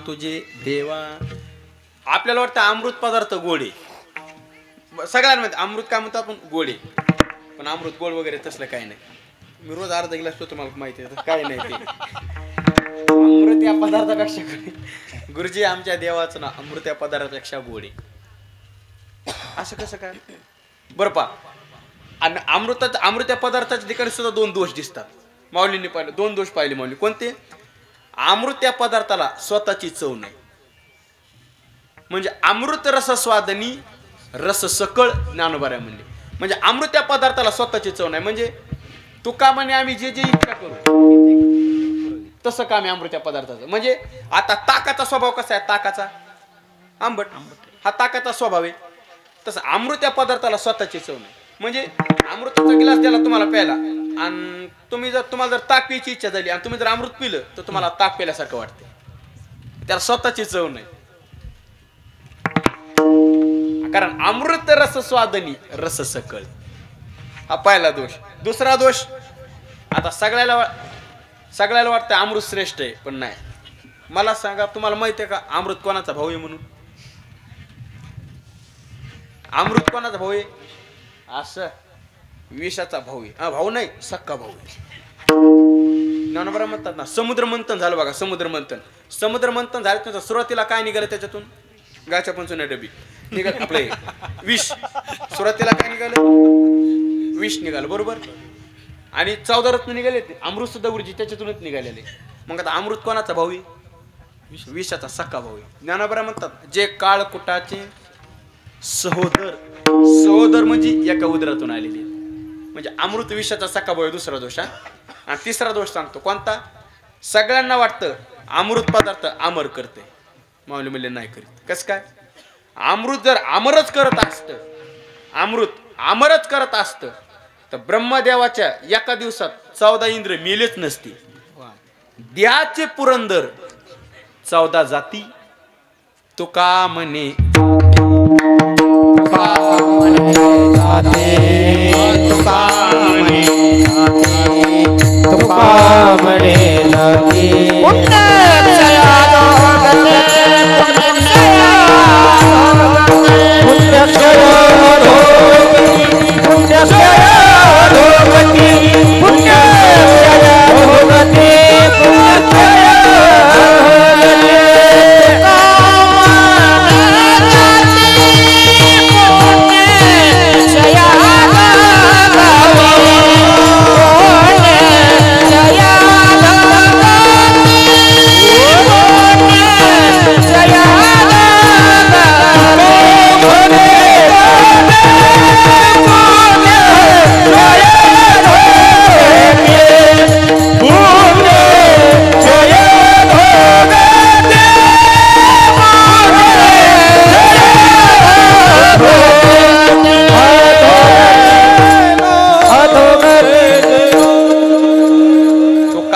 तुझे देवा आपल्याला वाटतं अमृत पदार्थ गोड आहे सगळ्यांना माहिती अमृत काय म्हणतो आपण गोड आहे पण अमृत गोड वगैरे तसलं काही नाही मी रोज अर्धा ग्लास पितो मला माहिती आहे काय नाही ते अमृत या पदार्थापेक्षा गुरुजी आमच्या देवाचं ना अमृत या पदार्थापेक्षा गोड आहे असं कसं काय बरं पा आणि अमृत या पदार्थाच्या ठिकाणी सुद्धा दोन दोष दिसतात माऊलींनी पाहिले दोन दोष पाहिले माऊली कोणते अमृत या पदार्थाला स्वतःची चव नाही म्हणजे अमृत रस स्वादनी रस सकळ ज्ञानोबाऱ्या म्हणजे अमृत या पदार्थाला स्वतःची चव नाही म्हणजे तुका म्हणे आम्ही जे जे इच्छा करू तसं काम आहे अमृत या पदार्थाचं म्हणजे आता ताकाचा स्वभाव कसा आहे ताकाचा आंबट हा ताकाचा स्वभाव आहे तसं अमृत या पदार्थाला स्वतःची चव नाही म्हणजे अमृताचा गिलास द्याला तुम्हाला प्यायला आणि तुम्हाला जर ताक प्यायची इच्छा झाली आणि तुम्ही जर अमृत पिलं तर तुम्हाला ताक प्यायल्यासारखं वाटते त्याला स्वतःची चव नाही कारण अमृत रस स्वादनी रस सकळ हा पहिला दोष दुसरा दोष आता सगळ्याला वाटतं अमृत श्रेष्ठ आहे पण नाही मला सांगा तुम्हाला माहिती आहे का अमृत कोणाचा भाऊ आहे म्हणून अमृत कोणाचा भाऊ आहे असं विषाचा भाऊ आहे भाऊ नाही सक्का भाऊ आहे ज्ञानोबा म्हणतात ना समुद्र मंथन झालं बघा समुद्र मंथन झालं त्याच्या सुरुवातीला काय निघालं त्याच्यातून गाच्या पंचून डबी निघाल आपले विष सुरुवातीला काय निघालं विष निघालं बरोबर आणि 14 रत्न निघाले अमृत सुद्धा गुरुजी त्याच्यातूनच निघालेले मग आता अमृत कोणाचा भाऊ आहे विषाचा सक्का भाऊ आहे ज्ञानोबा म्हणतात जे काळकुटाचे सहोदर म्हणजे एका उदरातून आलेले म्हणजे अमृत विषाचा सक्का भाऊ आहे दुसरा दोष आणि तिसरा दोष सांगतो कोणता सगळ्यांना वाटतं अमृत पदार्थ अमर करते माऊली म्हणले नाही करीत कसं काय अमृत जर अमरच करत असतं तर ब्रह्मदेवाच्या एका दिवसात 14 इंद्र मेलेच नसती द्याचे पुरंदर 14 जाती तुका म्हणे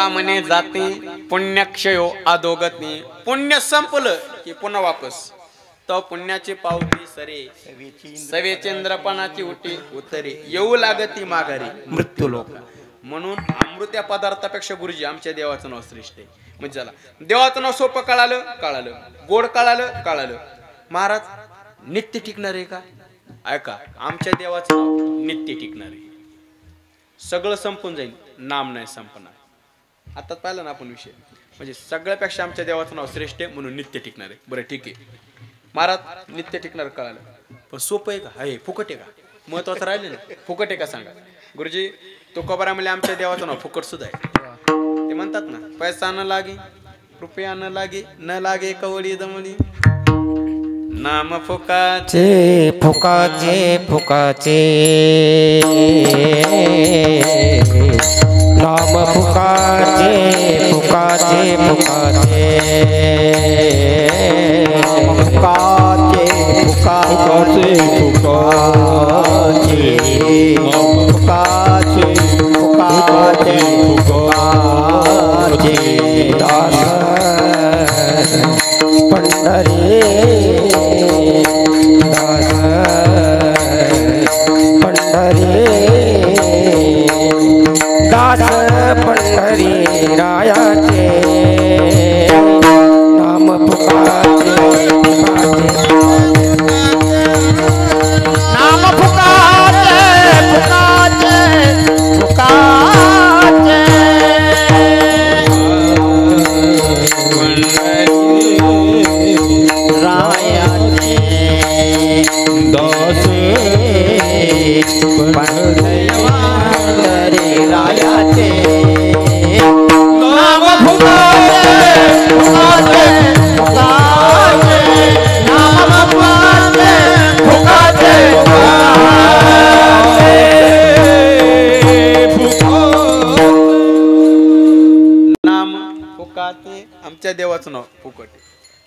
तुका म्हणे जाते पुण्यक्षयो अधोगती. पुण्य संपलं की पुन्हा वापस तो पुण्याची पावती सरे सवेचंद्रपणाची उठी उतरे येऊ लागती माघारी मृत्यू लोक. म्हणून अमृत या पदार्थापेक्षा गुरुजी आमच्या देवाचं नाव श्रेष्ठ आहे. म्हणजे झाला देवाचं नाव सोपं कळालं कळालं, गोड कळालं कळालं. महाराज नित्य टिकणार आहे का? ऐका, आमच्या देवाचं नाव नित्य टिकणार आहे. सगळं संपून जाईल, नाम नाही संपणार. आता पाहिलं ना आपण विषय, म्हणजे सगळ्यापेक्षा आमच्या देवाचं नाव श्रेष्ठ आहे म्हणून नित्य टिकणार आहे. बरं ठीक आहे महाराज, नित्य टिकणार कळालं, पण सोपं आहे का? आहे फुकट आहे का? महत्वाचं राहिले ना, फुकट आहे का सांगा. गुरुजी तुकोबारा म्हणले आमच्या देवाचं नाव फुकट सुद्धा आहे. ते म्हणतात ना, पैसा न लागे रुपया न लागे न लागे कवळी दमळी नाम फुकाचे फुकाचे फुकाचे नाम फुकाचे फुकाचे फुकाचे फुकाचे फुकाचे फुकाचे फुकाचे फुकाचे फुकाचे दास पंढरी दास पंढरी दास पंढरी रायाचे नाम फुकाचे नाम फुकाचे फुकाचे फुकाचे रायाचे दास पंढरी रायाचे नाम फुकाचे फुकाचे फुकाचे नाम फुकाचे फुकाचे नाम फुकाते. आमच्या देवाचं नाव फुकट आहे.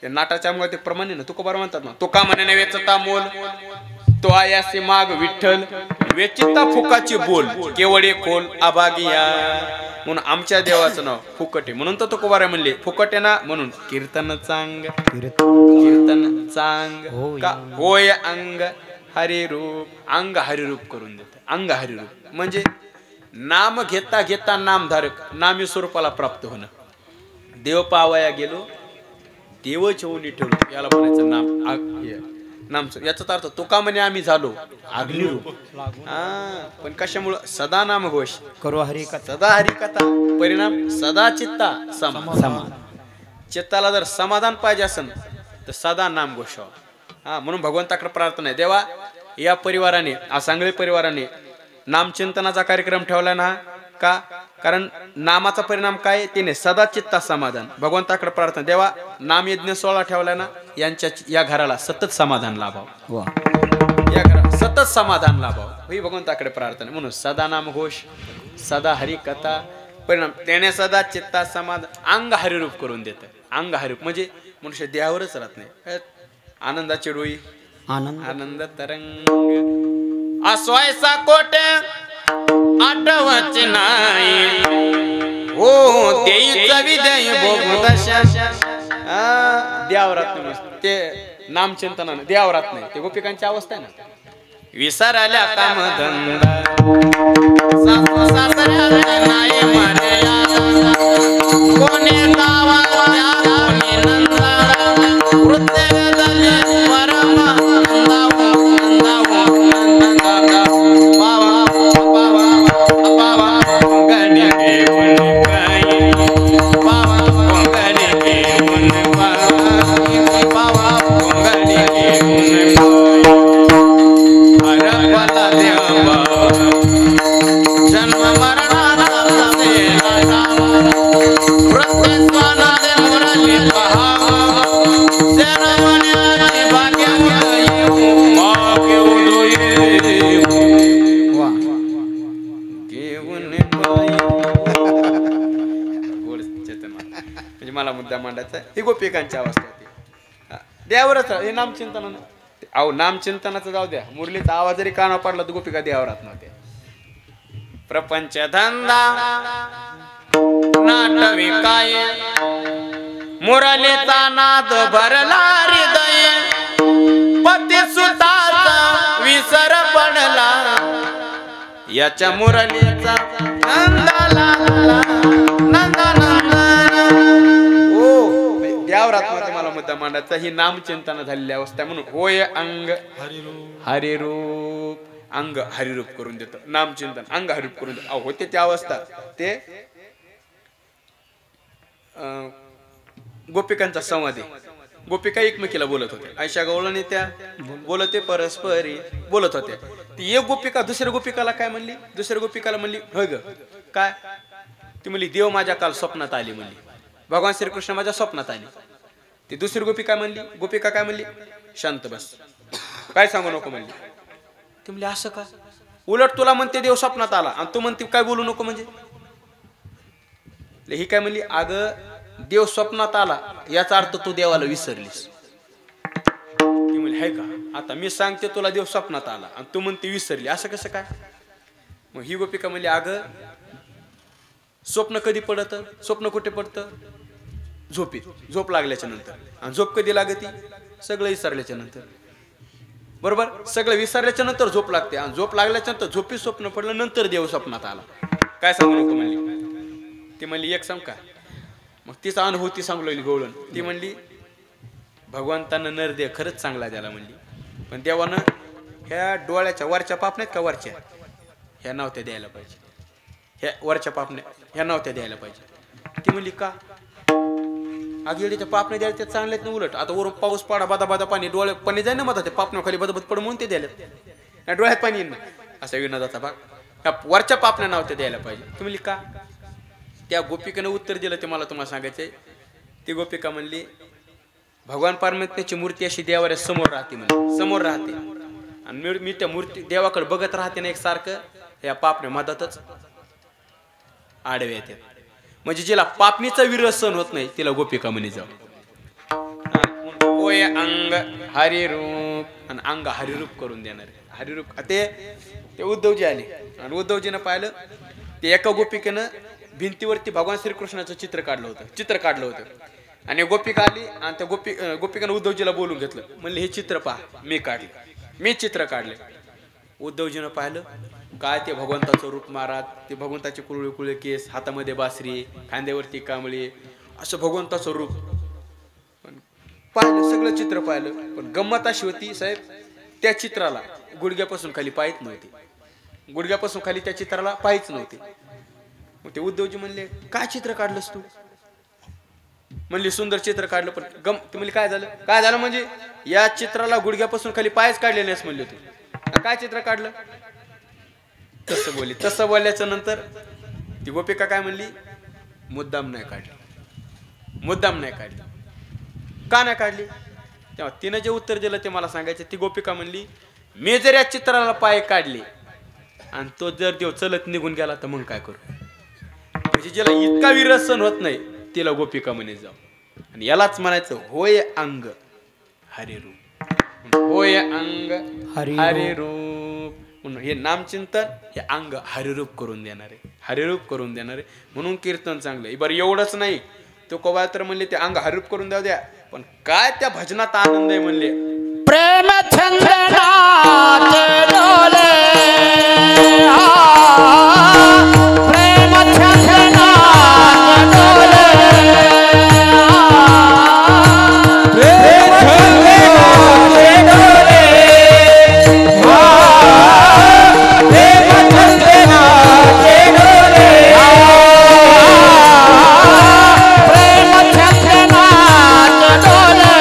ते नाटाच्या मुळे ते प्रमाणे ना तुकोबार म्हणतात ना, तुका म्हणे वेचता मोल तो आयासी माग विठ्ठल वेचिता फुकाची बोल केवळे खोल अभागिया. म्हणून आमच्या देवाचं नाव फुकट आहे. म्हणून तर तुकोबार म्हणले फुकट आहे ना, म्हणून कीर्तन चांग कीर्तन चांग का होय अंग हरिरूप. अंग हरिरूप करून देत. अंग हरिरूप म्हणजे नाम घेता घेता नामधारक नामी स्वरूपाला प्राप्त होणं. देव पावया गेलो देव छवणी ठेवलो, याला म्हणायचं नाम. याचा अर्थ तुका म्हणे आम्ही झालो अग्निरूप. पण कशामुळं? सदा नाम घोष करू हरी सदा हरिकथा. परिणाम सदा चित्ता समा. चित्ताला जर समाधान पाहिजे असेल तर सदा नाम घोषावा. म्हणून भगवंताकडे प्रार्थना आहे, देवा या परिवाराने सांगली परिवाराने नामचिंतनाचा कार्यक्रम ठेवला ना का? कारण नामाचा परिणाम काय? तिने सदा चित्ता समाधान. भगवंताकडे प्रार्थना, देवा नाम यज्ञ 16 ठेवला ना, यांच्या या घराला सतत समाधान लाभाव. या घराला सतत समाधान लाभाव ही भगवंताकडे प्रार्थना. म्हणून सदा नाम घोष सदा हरी कथा. परिणाम त्याने सदा चित्ता समाधान अंग हरिरूप करून देत. अंग हरिरूप म्हणजे मनुष्य देहावरच राहत नाही. आनंदाची डोई आनंद तरंग असवायचा कोटे आठवच नाही हो देईचा विदय भोग दशा. देवरात नाही ते नामचिंतनानं देवरात नाही. ते गोपिकांची अवस्था आहे ना. विसराल्या काम धंदा सासऱ्याला नाही मान्या कोणी गावा कोणी नंदा वृत्ते झाले परम ही गोपिकांची अवस्था होती. देवावरच हे नामचिंतन. अहो नामचिंतनाचं जाऊ द्या, मुरलीचा आवाज जरी काना पडला तर गोपिका देवावरात नव्हत्या. प्रपंच धंदा नाटवे काय मुरलीचा नाद भरला हृदय पती सुताचा विसर पडला याच्या मुरलीचा नंदा लागला नंदा नंदा ओ देवरात मला मुद्दा मांडायचा ही नामचिंतन झालेली अवस्था म्हणून होय अंग हरिरूप अंग हरिरूप करून देतो नामचिंतन अंग हरिरूप करून देतो होते त्या अवस्था ते गोपिकांचा संवाद आहे गोपिका एकमेकीला बोलत होते आयशा गवळणी त्या बोलते परस्परी बोलत होते ती एक गोपिका दुसऱ्या गोपिकाला काय म्हणली दुसऱ्या गोपिकाला म्हणली होय ग काय ती म्हणली देव माझ्या काल स्वप्नात आली म्हणली भगवान श्रीकृष्ण माझ्या स्वप्नात आली ती दुसरी गोपिका काय म्हणली शांत बस काय सांगू नको म्हणली ती म्हणली असं का उलट तुला म्हणते देव स्वप्नात आला आणि तू म्हणते काय बोलू नको म्हणजे ही काय म्हणली अगं देव स्वप्नात आला याचा अर्थ तू देवाला विसरलीस ती म्हणली हाय का आता मी सांगते तुला देव स्वप्नात आला आणि तू म्हणते विसरली असं कसं काय मग ही गोपिका म्हणली अगं स्वप्न कधी पडत स्वप्न कुठे पडतं झोपीत झोप लागल्याच्या नंतर आणि झोप कधी लागती सगळं विसरल्याच्या नंतर बरोबर सगळं विसरल्याच्या नंतर झोप लागते आणि झोप लागल्याच्या नंतर झोपीत स्वप्न पडलं नंतर देव स्वप्नात आला काय सांगू नको म्हणली ती म्हणली एक सांग का मग तिचा अनुभव ती सांगू लागली गवळण ती म्हणली भगवंतानं नरदेह खरंच चांगला द्याला म्हणली पण देवानं ह्या डोळ्याच्या वरच्या पापण्यात का वरच्या ह्या नव्हत्या द्यायला पाहिजे ह्या वरच्या पापण्या ह्या नव्हत्या द्यायला पाहिजे ती म्हणली का आगीच्या पापण्या द्यायला ते चांगलेच ना उलट आता वरून पाऊस पाडा बादा बादा पाणी डोळे पाणी जाय ना मग ते पापण्या खाली बदबद पड म्हणून ते द्यायला डोळ्यात पाणी येईल ना असा विनोदाचा भाग ह्या वरच्या पापण्या नव्हत्या द्यायला पाहिजे ती म्हणली का त्या गोपिकेनं उत्तर दिलं ते मला तुम्हाला सांगायचंय ती गोपिका म्हणली भगवान परमात्म्याची मूर्ती अशी देवाऱ्या समोर राहते म्हणजे समोर राहते आणि मी त्या मूर्ती देवाकडे बघत राहते ना एक सारखं या पापण्या मधातच आडव्या येतात म्हणजे जिला पापणीचा विरह सहन होत नाही तिला गोपिका म्हणे जाऊ होय अंग हरिरूप आणि अंग हरिरूप करून देणार हरिरूप ते उद्धवजी आले आणि उद्धवजीनं पाहिलं ते एका गोपिकेनं भिंतीवरती भगवान श्रीकृष्णाचं चित्र काढलं होतं आणि गोपिका आली आणि त्या गोपिकानं उद्धवजीला बोलून घेतलं म्हणले हे चित्र पहा मी चित्र काढले उद्धवजीनं पाहिलं काय ते भगवंताचं रूप महाराज ते भगवंताचे कुरळे कुरळे केस हातामध्ये बासरी खांद्यावरती कांबळी असं भगवंताचं रूप पण पाहिलं सगळं चित्र पाहिलं पण गंमत अशी होती साहेब त्या चित्राला गुडघ्यापासून खाली पायच नव्हती गुडघ्यापासून खाली त्या चित्राला पायच नव्हते मग ते उद्धवजी म्हणले काय चित्र काढलंस तू म्हणली सुंदर चित्र काढलं पण ते म्हणले काय झालं म्हणजे या चित्राला गुडघ्यापासून खाली पायच काढले नाहीस म्हणले तू काय चित्र काढलं तसं बोलल्याच्या नंतर ती गोपिका काय म्हणली मुद्दाम नाही काढली का नाही काढली तेव्हा तिनं जे उत्तर दिलं ते मला सांगायचं ती गोपिका म्हणली मी जर या चित्राला पाय काढले आणि तो जर देव चलत निघून गेला तर मग काय करू म्हणजे ज्याला इतका विरह सहन होत नाही तिला गोपिका म्हणे जाऊ आणि यालाच म्हणायचं होय अंग हरिरूप होय अंग हरिरूप म्हणून हे नामचिंतन हे अंग हरिरूप करून देणारे म्हणून कीर्तन चांगलं बरं एवढंच नाही तो कवा तर म्हणले ते अंग हरिरूप करून द्या पण काय त्या भजनात आनंद आहे म्हणले प्रेम छंदनाचे डोले प्रेम छंदनाचे डोले प्रेम छंदनाचे डोले प्रेम छंदनाचे डोले प्रेम छंदनाचे डोले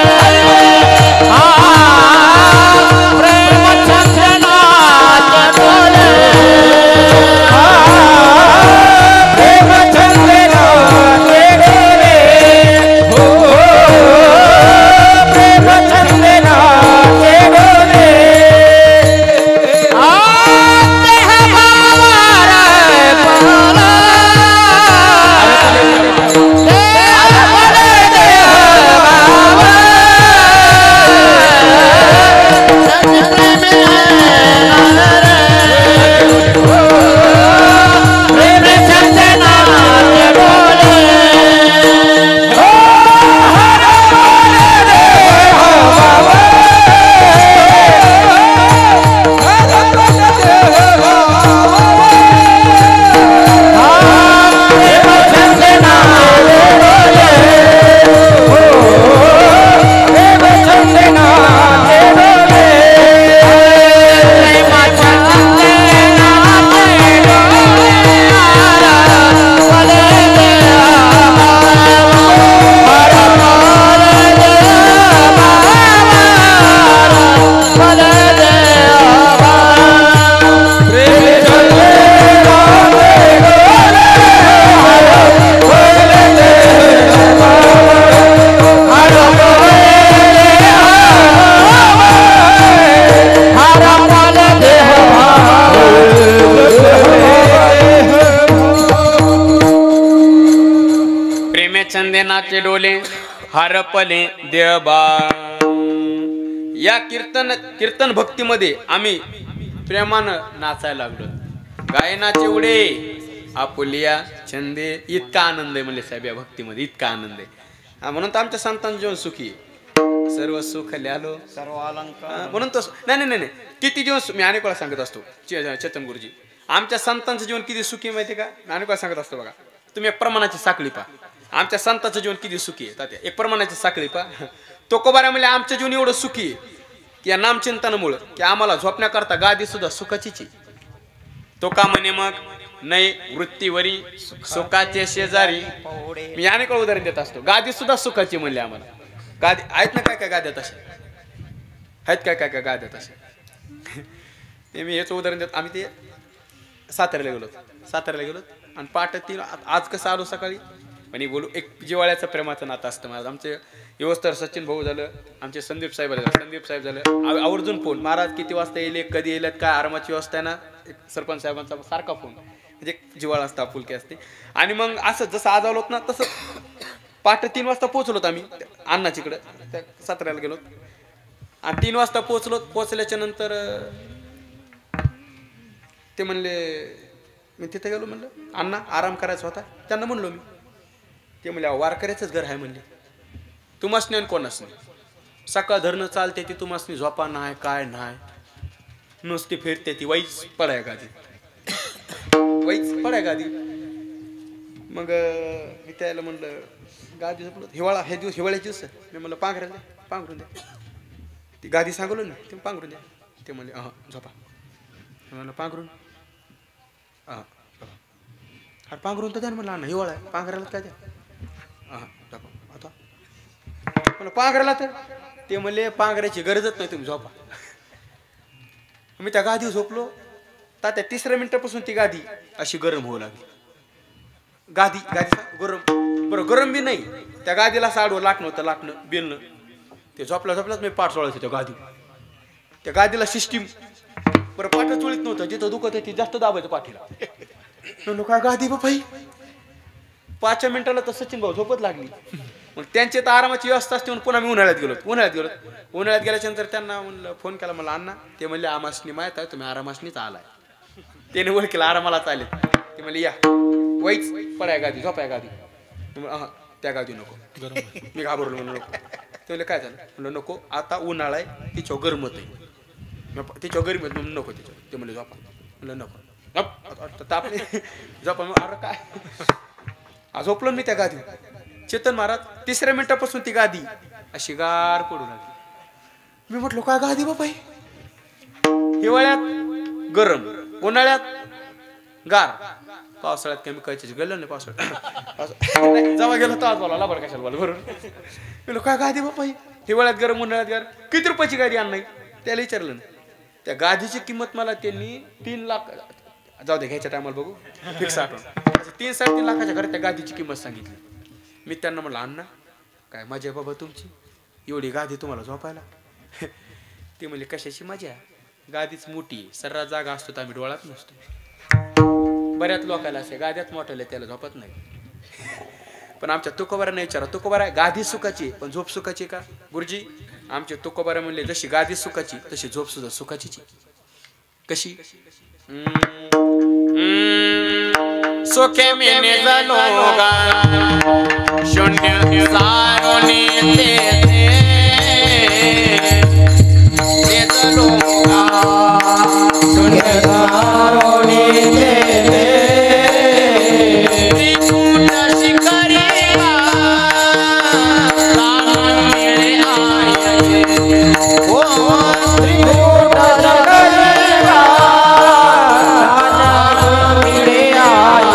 प्रेमे चंदेनाचे डोले हरपले देबा. या कीर्तन भक्तीमध्ये आम्ही प्रेमानं नाचायला लागलो. गायनाचे उडे आपुलिया छंदे. इतका आनंद आहे म्हणले साहेब या भक्तीमध्ये, इतका आनंद आहे. म्हणून तर आमच्या संतांचं जीवन सुखी आहे. सर्व सुख ल्यालो सर्व अलंकार. म्हणून तर नाही किती दिवस मी अनेक वेळा सांगत असतो चेतन गुरुजी, आमच्या संतांचं जीवन किती सुखी माहिती का. मी अनेक वेळा सांगत असतो बघा, तुम्ही एक प्रमाणाची साखळी पहा. आमच्या संतांचं जीवन किती सुखी आहे तात्या. एक प्रमाणाची साखळी पहा. तुकोबारा म्हणजे आमचं जीवन एवढं सुखी आहे की या नामचिंतनामुळं की आम्हाला झोपण्याकरता गादी सुद्धा सुखाचीच. तो का म्हणे मग नाही वृत्तीवरी सुखाचे शेजारी. मी अनेक वेळा उदाहरण देत असतो. गादी सुद्धा सुखाची म्हणले आम्हाला. गादी आहेत ना काय काय गाद्यात असे आहेत, काय काय काय गाद्यात असे. ते मी हेच उदाहरण देत. आम्ही ते साताऱ्याला गेलो आणि पाठ 3 आज कसं आलो सकाळी आणि बोलू एक जिवाळ्याचं प्रेमाचं नातं असतं माझं. आमचे व्यवस्था सचिन भाऊ झालं, आमचे संदीप साहेब झालं. आवर्जून फोन, महाराज किती वाजता येईल, कधी येईल, काय आरामाची व्यवस्था आहे ना. सरपंच साहेबांचा सारखा फोन, म्हणजे जिवाळा असता, फुलके असते. आणि मग असं जसं आज आलोत ना तसं पाठ 3 वाजता पोहोचलोत आम्ही अण्णाचीकडं, त्या साताऱ्याला गेलो आणि 3 वाजता पोहोचल्याच्या नंतर ते म्हणले, मी तिथे गेलो, म्हणलं अण्णा आराम करायचा होता. त्यांना म्हणलो मी, ते म्हणले वारकऱ्याचंच घर आहे म्हणले, तुम्हाच नाही कोणाच नाही. सकाळ धरणं चालते ती, तुम्हाच नाही झोपा नाही काय नाही, नुसती फिरते ती. वाईच पडाय गादी, वाईच पडाय गादी. मग मी त्याला म्हणलं गादी झोपलो, हिवाळा हे दिवस, हिवाळ्याचे दिवस. मी म्हणलं पांघरून द्या. ती गादी सांगलो ना, ते पांघरून द्या. ते म्हणले झोपा. म्हणलं पांघरून अरे पांघरून तर द्या. म्हणलं अण्णा हिवाळा आहे, पांघरायला काय द्या. झोपा आता. म्हणलं पांघरायला तर. ते म्हणले पांघरायची गरजच नाही, तुम्ही झोपा. मी त्या गादीवर झोपलो. तात्या 3 मिनिटापासून ती गादी अशी गरम होऊ लागली. गादी गरम, बरं गरम बी नाही, त्या गादीला साडवं लाटणं बेलणं. ते झोपल्याच मी पाठ चोळायचं त्या गादी. त्या गादीला सिस्टीम, बरं पाठ चोळीत नव्हतं, जिथं दुखत आहे ती जास्त दाबायचं पाठीला. म्हणलो काय गादी बाई. 5 मिनिटाला तर सचिन भाऊ झोपत लागली. मग त्यांची तर आरामाची व्यवस्था असते म्हणून पुन्हा मी उन्हाळ्यात गेल्याच्या नंतर त्यांना म्हणलं, फोन केला मला अण्णा. ते म्हणले आमासनी माहीत आहे तुम्ही आरामासनीच आलाय. त्याने ओळखीला आरामालाच आले. ते म्हणले या वाईच पडाय गादी, झोपाय गादी. त्या गादी नको, मी घाबरलो म्हणून नको. ते म्हणले काय झालं. म्हणलं नको, आता उन्हाळा आहे, तिच्यावर गरमत आहे, तिच्यावर गरमत नको तिच्यावर. ते म्हणले झोपा. म्हणलं नको तापले झोपा. अरे काय झोपलो मी त्या गादी. चेतन महाराज 3 मिनिटापासून ती गादी अशी गार पडू लागली. मी म्हटलो काय गादी बाबा. हिवाळ्यात गरम, उन्हाळ्यात गार, पावसाळ्यात कमी कायची गेलं नाही. पावसाळ्यात जेव्हा गेलो तर आज बोला लाभर कशाला बोला बरोबर. मी काय गादी बाबा. हिवाळ्यात गरम, उन्हाळ्यात गार. किती रुपयाची गादी आण नाही त्याला विचारलं ना. त्या गादीची किंमत मला त्यांनी 3 लाख, जाऊ दे घ्यायच्या टायमाला बघू, फिक्स आठवण 3-3.5 लाखाच्या घरात त्या गादीची किंमत सांगितली. मी त्यांना म्हणलं अण्णा काय मजा बाबा तुमची, एवढी गादी तुम्हाला झोपायला. ते म्हणले कशाची मजा, गादीच मोठी, सर्रास जागा असतो तर आम्ही डोळ्यात नसतो. बऱ्याच लोकांना असे गाद्यात मोठ्याला त्याला झोपत नाही. पण आमच्या तुकोबाराने विचारा, तुकोबारा गादी सुखाची पण झोप सुखाची का. गुरुजी आमचे तुकोबारा म्हणले जशी गादी सुखाची तशी झोप सुद्धा सुखाचीच. कशी. सुखे मेने जलोगा शून्य सारोने ते जलोगा शून्य सारोने ते त्रिकूट शिखरिया तान मेरे आए ओ त्रिकूट शिखरिया तान मेरे आए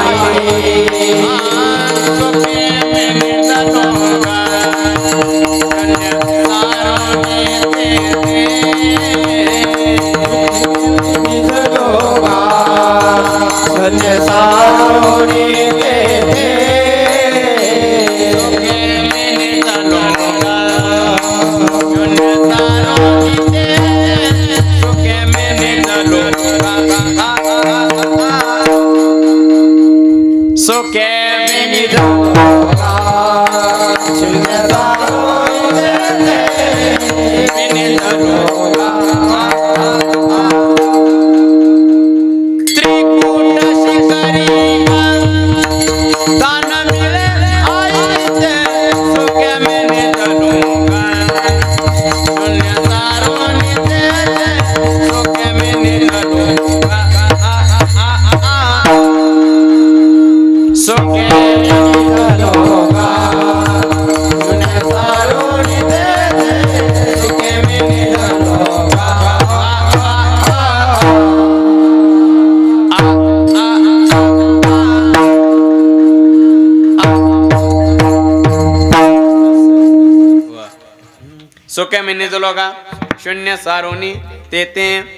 सोक्या मेने लोगा शून्य सारोनी ते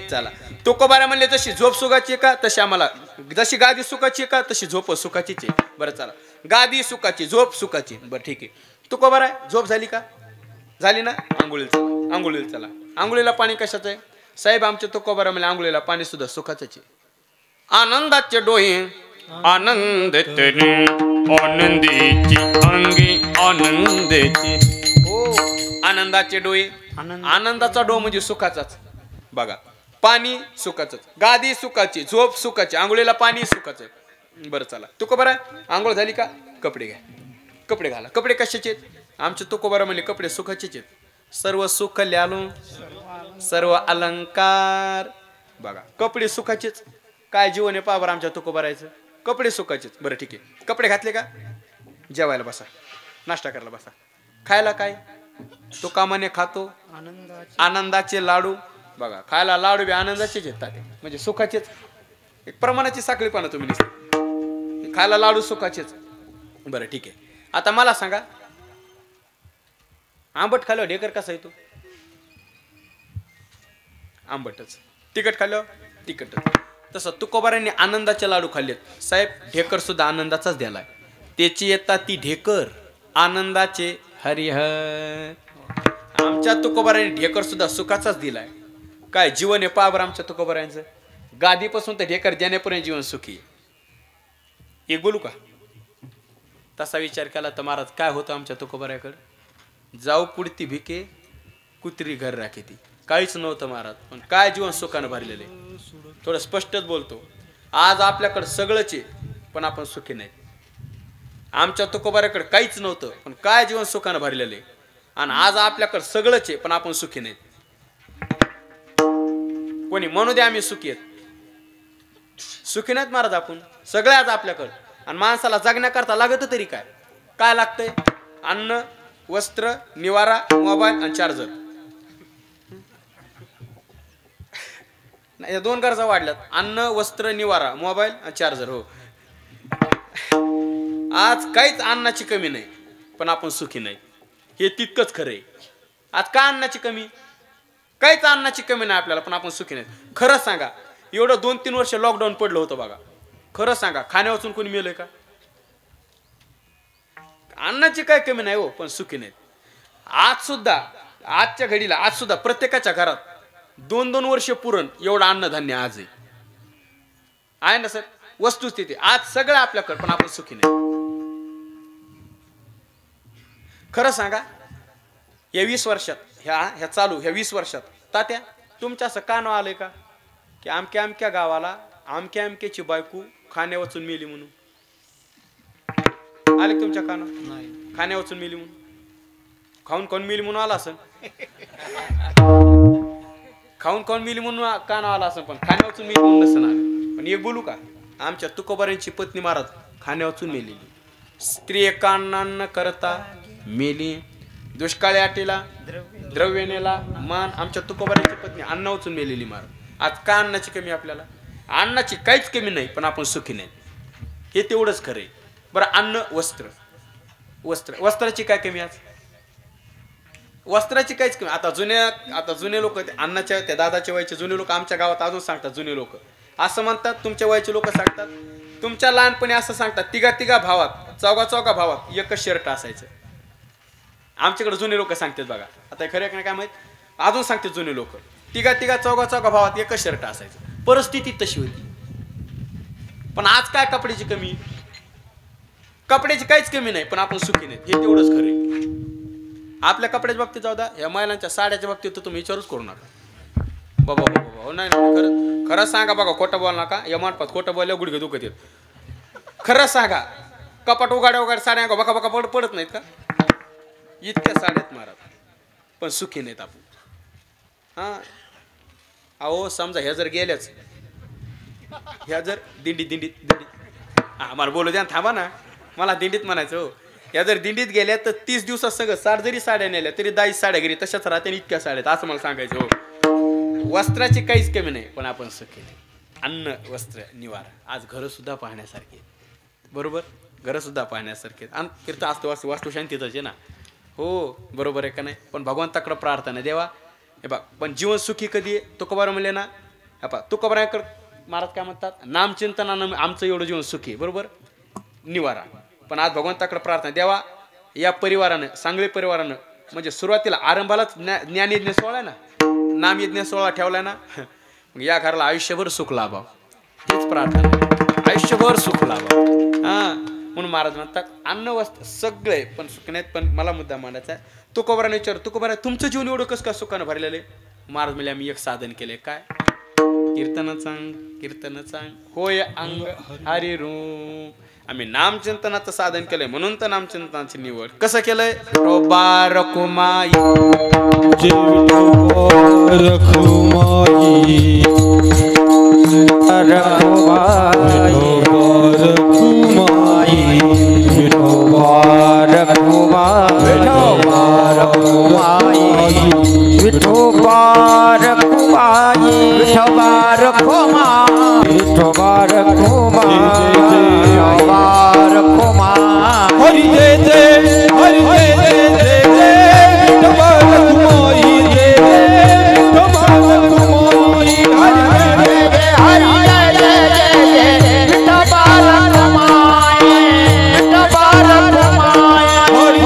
चला तुकोबारा म्हणले तशी झोप सुखाची का तशी आम्हाला जशी गादी सुखाची का तशी झोप सुखाचीच आहे. बरं चला गादी सुखाची झोप सुखाची बरं ठीक आहे. तुकोबारा झोप झाली का झाली ना आंघोळीला चला आंघोळीला पाणी कशाचं आहे साहेब आमच्या तुकोबारा म्हणजे आंघोळीला पाणी सुद्धा सुखाचंच आहे. आनंदाचे डोळे आनंद आनंदीची अंगी आनंदाची हो आनंदाचे डोळे आनंदाचा डो म्हणजे सुखाचाच बघा पाणी सुखाचंच गादी सुखाची झोप सुखाची आंघोळीला पाणी सुखाचं. बरं चला तुकोबारा आंघोळ झाली का कपडे घ्या कपडे घाला कपडे कशाचे आमचे तुकोबारा म्हणजे कपडे सुखाचेच आहेत. सर्व सुख ल्यालो सर्व अलंकार बघा कपडे सुखाचेच काय जीवन आहे पावर आमच्या तुकोबारायचं कपडे सुखाचेच. बरं ठीक आहे कपडे घातले का जेवायला बसा नाश्ता करायला बसा खायला काय तुका म्हणे खातो आनंदाचे लाडू बघा खायला लाडू बी आनंदाचेच येतात म्हणजे सुखाचेच एक प्रमाणाची साखळी पाना तुम्ही दिसते खायला लाडू सुखाचेच. बरं ठीक आहे आता मला सांगा आंबट खाल्ल्यावर ढेकर कसा येतो आंबटच तिखट खाल्ल्यावर तिखटच. तसं तुकोबारांनी आनंदाचे लाडू खाल्लेत साहेब ढेकर सुद्धा आनंदाचाच द्यालाय त्याची येतात ती ढेकर आनंदाचे हरिहर. आमच्या तुकोबारांनी ढेकर सुद्धा सुखाचाच दिलाय काय जीवन आहे पावर आमच्या तुकोबारांचं गादीपासून तर ढेकर देण्यापर्यंत जीवन सुखी आहे. एक बोलू का तसा विचार केला तर महाराज काय होतं आमच्या तुकोबाराकडे जाऊ पुढती भिके कुत्री घर राखे ती काहीच नव्हतं महाराज पण काय जीवन सुखानं भरलेले थोडं स्पष्टच बोलतो. आज आपल्याकडे सगळंच आहे पण आपण सुखी नाही. आमच्या तुकोबाराकडे काहीच नव्हतं पण काय जीवन सुखानं भरलेले आणि आज आपल्याकडे सगळंच आहे पण आपण सुखी नाहीत. कोणी म्हणू दे आम्ही सुखी आहेत सुखी नाहीत महाराज आपण सगळे आज आपल्याकडे आणि माणसाला जगण्याकरता लागत तरी काय काय लागतंय अन्न वस्त्र निवारा मोबाईल आणि चार्जर या दोन गरजा वाढल्यात अन्न वस्त्र निवारा मोबाईल आणि चार्जर हो. आज काहीच अन्नाची कमी नाही पण आपण सुखी नाही हे तितकंच खरं आहे. आज का अन्नाची कमी काहीच अन्नाची कमी नाही आपल्याला पण आपण सुखी नाही. खरं सांगा एवढं 2-3 वर्ष लॉकडाऊन पडलं होतं बघा खरं सांगा खाण्या वाचून कोणी मेलंय का अन्नाची काय कमी नाही हो पण सुखी नाहीत. आज सुद्धा आजच्या घडीला आज सुद्धा प्रत्येकाच्या घरात 2-2 वर्ष पुरण एवढं अन्नधान्य आज आहे ना सर वस्तुस्थिती आज सगळं आपल्याकडे पण आपण सुखी नाही. खरं सांगा या 20 वर्षात ह्या चालू ह्या 20 वर्षात तात्या तुमच्या असं कान आलंय का की अमक्या अमक्या गावाला अमक्या अमक्याची बायको खाण्या वाचून मेली म्हणून आले तुमच्या काना नाही खाण्या वाचून मेली म्हणून खाऊन कोण मेली म्हणून आला असं खाऊन कोण मेली म्हणून काना आला असं पण खाण्या वाचून मेली म्हणून नसं आलं. पण एक बोलू का आमच्या तुकोबारांची पत्नी महाराज खाण्या वाचून मेलेली स्त्री एकान्न करता मेली दुष्काळी आटेला द्रव्य नेला मान आमच्या तुकोबारांची पत्नी अन्न वाचून मेलेली महाराज. आज का अन्नाची कमी आपल्याला अन्नाची काहीच कमी नाही पण आपण सुखी नाही हे तेवढंच खरं आहे. बरं अन्न वस्त्राची काय कमी आज वस्त्राची काहीच कमी आता जुने लोक अन्नाच्या त्या दादाच्या वयाचे जुने लोक आमच्या गावात अजून सांगतात जुने लोक असं म्हणतात तुमच्या वयाचे लोक सांगतात तुमच्या लहानपणी असं सांगतात तिघा भावात चौघा भावात एकच शर्ट असायचं. आमच्याकडे जुने लोक सांगतात बघा आता खरं काय माहित अजून सांगतात जुने लोक तिघा चौघा भावात एकच शर्ट असायचं. परिस्थिती तशी होती पण आज काय कपड्याची कमी कपड्याची काहीच कमी नाही पण आपण सुखी नाही हे तेवढंच खरं. आपल्या कपड्याच्या बाबतीत जाऊ द्या या महिलांच्या साड्याच्या बाबतीत तर तुम्ही विचारूच करू नका बाबा बाबा नाही खरं सांगा बघा खोटं बोल नका या मार्फत खोटं बोलल्या गुडघे दुखत येत. खरं सांगा कपाट उघाड्या साड्या बका पडत नाहीत का इतक्या साड्यात महाराज पण सुखी नाहीत आपण. हां अहो समजा ह्या जर गेल्याच ह्या जर दिंडीत मला बोलू द्या थांबा ना मला दिंडीत म्हणायचं हो या जर दिंडीत गेल्या तर 30 दिवसात सगळं 60 जरी साड्या नेल्या तरी 10 साड्या घरी तशाच राहते इतक्या साड्यात असं मला सांगायचं हो. वस्त्राची काहीच कमी नाही पण आपण सुखी नाही. अन्न वस्त्र निवारा आज घरं सुद्धा पाहण्यासारखे बरोबर घरं सुद्धा पाहण्यासारखे आणि कीर्तन असतो वास्तुशांतीतच आहे ना हो बरोबर आहे का नाही. पण भगवंताकडे प्रार्थना देवा हे बघ. पण जीवन सुखी कधी आहे तुकोबारा म्हणले ना. हे बघ तुकोबारा महाराज काय म्हणतात, नामचिंतनानं आमचं एवढं जीवन सुखी बरोबर निवारा. पण आज भगवंताकडे प्रार्थना देवा या परिवारानं सांगली परिवारानं म्हणजे सुरुवातीला आरंभालाच ज्ञानयज्ञ सोहळा ना, नामयज्ञ सोहळा ठेवलाय ना, मग या घराला आयुष्यभर सुख लाभाव हीच प्रार्थना, आयुष्यभर सुख लाभाव. हां म्हणून महाराज म्हणतात अन्न वस्त्र सगळे पण सुख नाहीत. पण मला मुद्दा मांडायचा आहे. तुकोबाराने विचार तुकोबारा तुमचं जीवन एवढं कसं काय सुखानं भरलेलं आहे. महाराज म्हणजे आम्ही एक साधन केले काय, कीर्तन सांग होय अंग हरी रूप. आम्ही नामचिंतनाचं साधन केलंय म्हणून तर नामचिंतनाची निवड कसं केलंय. रखुमाई हरि जय जय हरि जय जय जय जय विठोबा रखुमाई जय जय विठोबा रखुमाई हरि जय जय हरि जय जय जय विठोबा रखुमाई विठोबा रखुमाई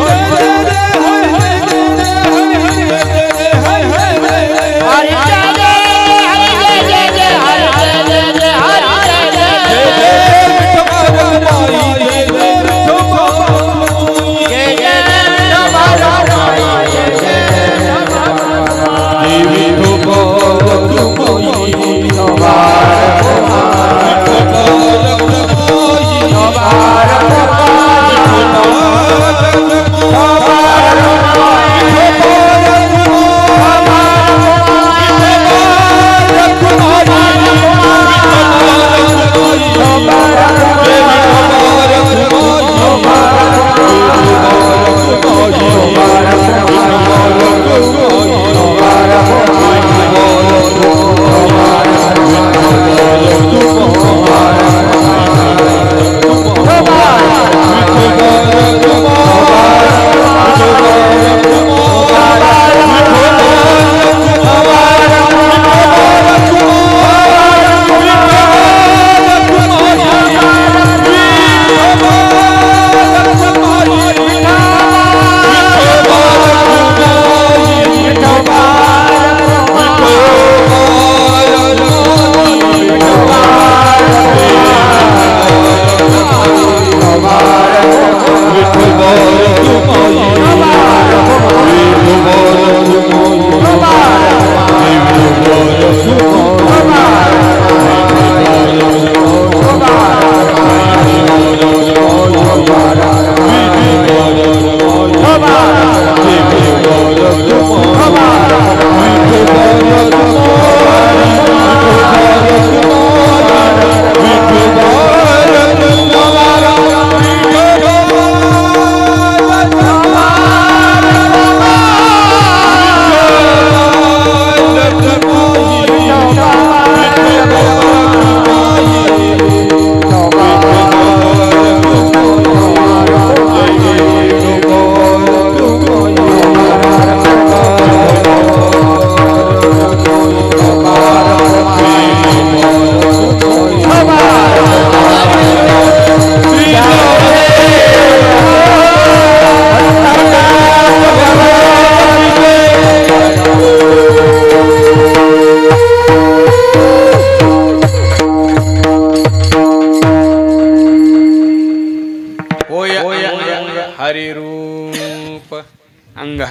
हरि जय जय हरि जय जय हरि जय जय हरि जय जय हरि जय जय हरि जय जय हरि जय जय विठोबा रखुमाई जय जय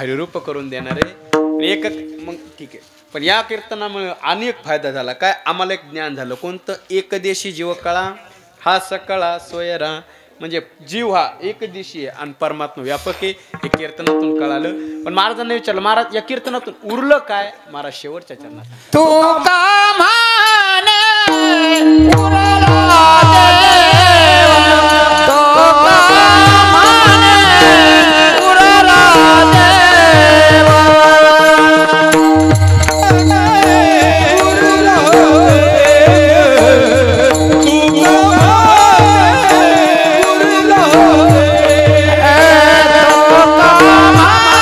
हरिरूप करून देणारे एक मग ठीक आहे. पण या कीर्तनामुळे अनेक फायदा झाला. काय आम्हाला एक ज्ञान झालं कोणतं, एकदेशी जीव कळा हा सकळा सोयरा. म्हणजे जीव हा एकदेशी आहे आणि परमात्मा व्यापक आहे हे कीर्तनातून कळालं. पण महाराजांनी विचारलं महाराज या कीर्तनातून उरलं काय. महाराज शेवटच्या चरणात तू का माने Come on!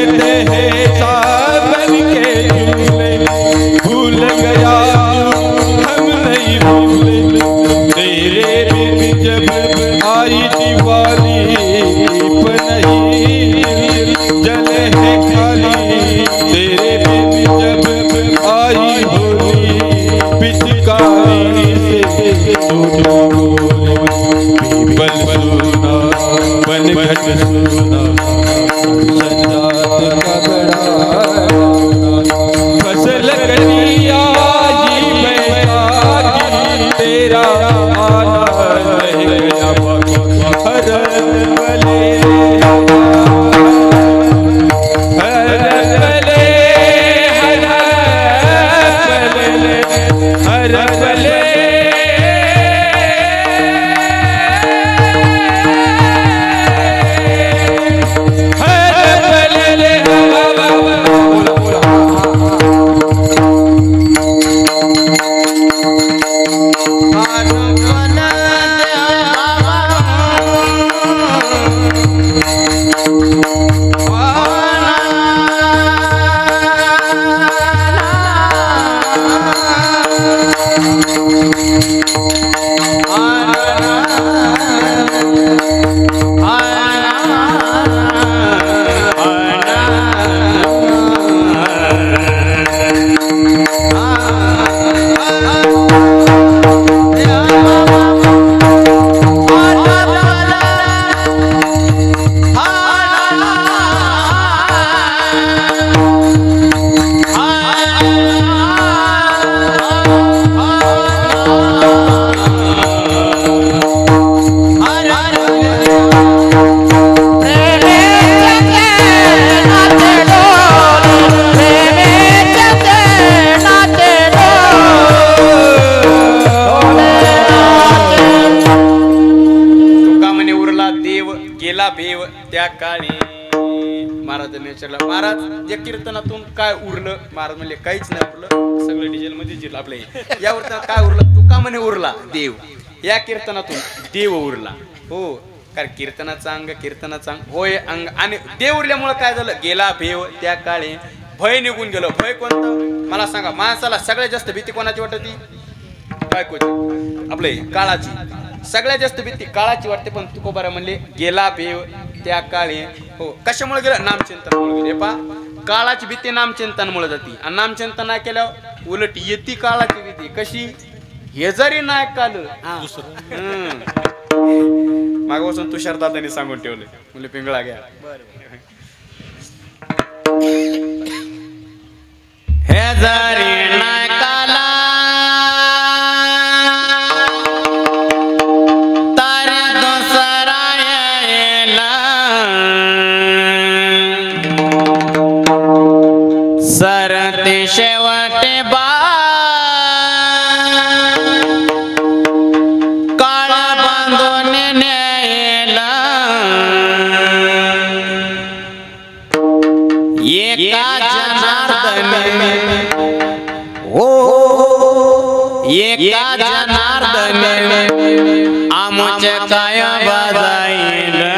कहते हैं सावन के झूले भूल गया हम नहीं भूले तेरे बिन जब आई दिवाली नहीं जले है खाली तेरे बिन जब आई होली पिचकारी से पीपल सुना बन घट सुना संजात का बड़ा फसल करिया जी बैसाखी तेरा आना रह गया हर बले भेव त्या काळी महाराजांनी विचारलं महाराज या कीर्तनातून काय उरलं महाराज म्हणले काहीच नाही उरलं सगळं डिझेल मध्ये जिरलं आपलं यावर काय उरलं तुका म्हणे उरला देव या कीर्तनातून देव उरला हो कारण कीर्तनाचा अंग होय अंग आणि देव उरल्यामुळे काय झालं गेला भेव त्या काळी भय निघून गेलं भय कोणतं मला सांगा माणसाला सगळ्यात जास्त भीती कोणाची वाटती बायकोची आपले काळाची सगळ्यात जास्त भीती काळाची वाटते पण तुकोबारा म्हणले गेला भेव त्या काळी हो कशामुळे गेलं नामचिंतनामुळे गेले पा काळाची भीती नामचिंतनामुळे जाते आणि नामचिंतन नाही केल्यावर उलट येती काळाची भीती कशी हे जरी नाही काल मागपासून तुषार दादांनी सांगून ठेवले म्हणजे पिंगळा घ्या हे जरी नाही काला सरते शेवटे बा काळ बांधून न्यायला एका जनार्दन हो एका जनार्दन आमच्या काय बाजायला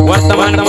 वर्तमान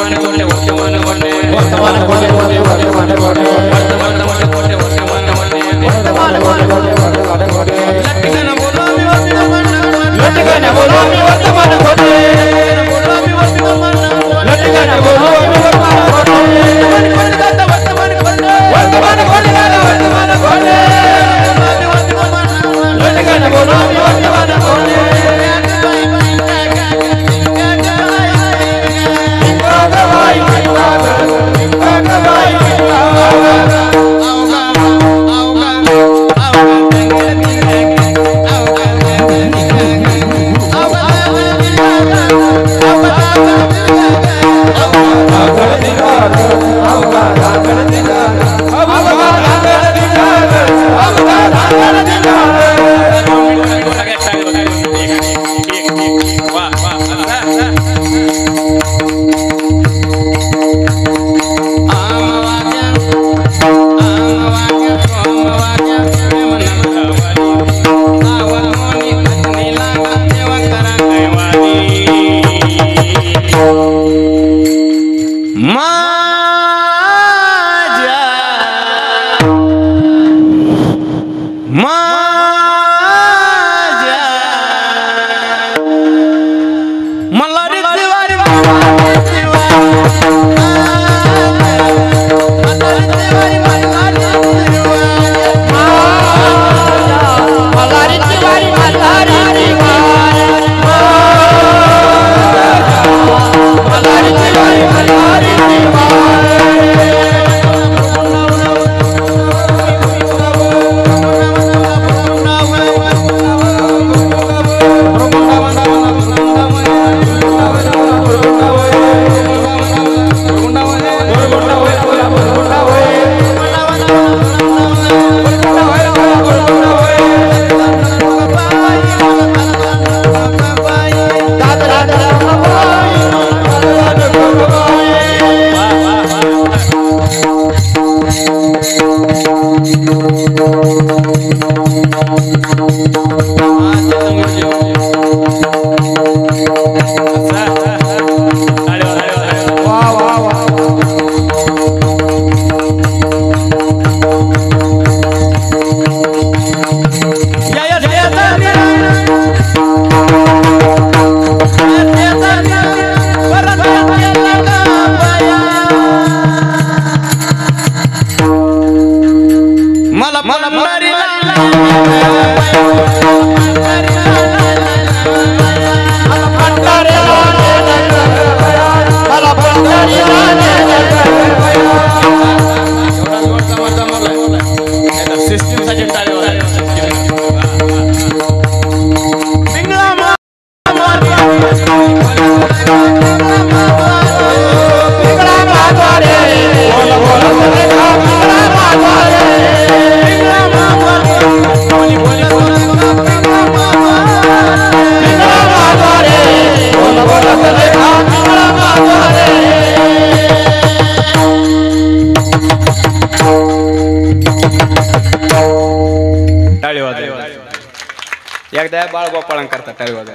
एकदा बाळ गोपाळन करतात टाळी वाजवा.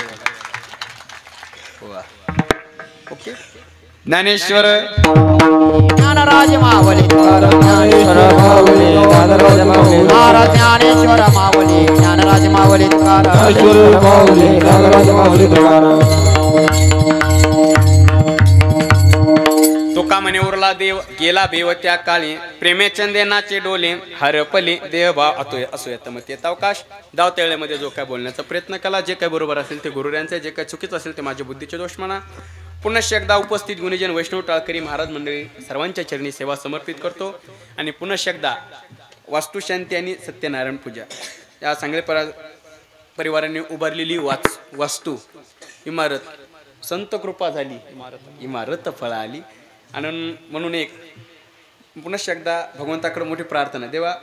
ओके. ज्ञानेश्वर ज्ञानराज मावली ज्ञानेश्वर मावली ज्ञानराज मावली ज्ञानेश्वर मावली ज्ञानराज मावली ज्ञानेश्वर मावली ज्ञानराज मावली तुका म्हणे उरला देव गेला भेव त्या काळी प्रेमेचंदेनाचे डोले हरपली देहभाव असो येत मग येत अवकाश दावतेळेमध्ये जो काय बोलण्याचा प्रयत्न केला जे काय बरोबर असेल ते गुरुऱ्यांचे जे काय चुकीचं असेल ते माझ्या बुद्धीचे दोष म्हणा. पुनश्च एकदा उपस्थित गुणीजन वैष्णव टाळकरी महाराज मंडळी सर्वांच्या चरणी सेवा समर्पित करतो आणि पुनश्च एकदा वास्तुशांती आणि सत्यनारायण पूजा या सांगली परिवाराने उभारलेली वास्तू इमारत संत कृपा झाली इमारत फळ आली आणि म्हणून एक पुनश्च एकदा भगवंताकडे मोठी प्रार्थना. देवा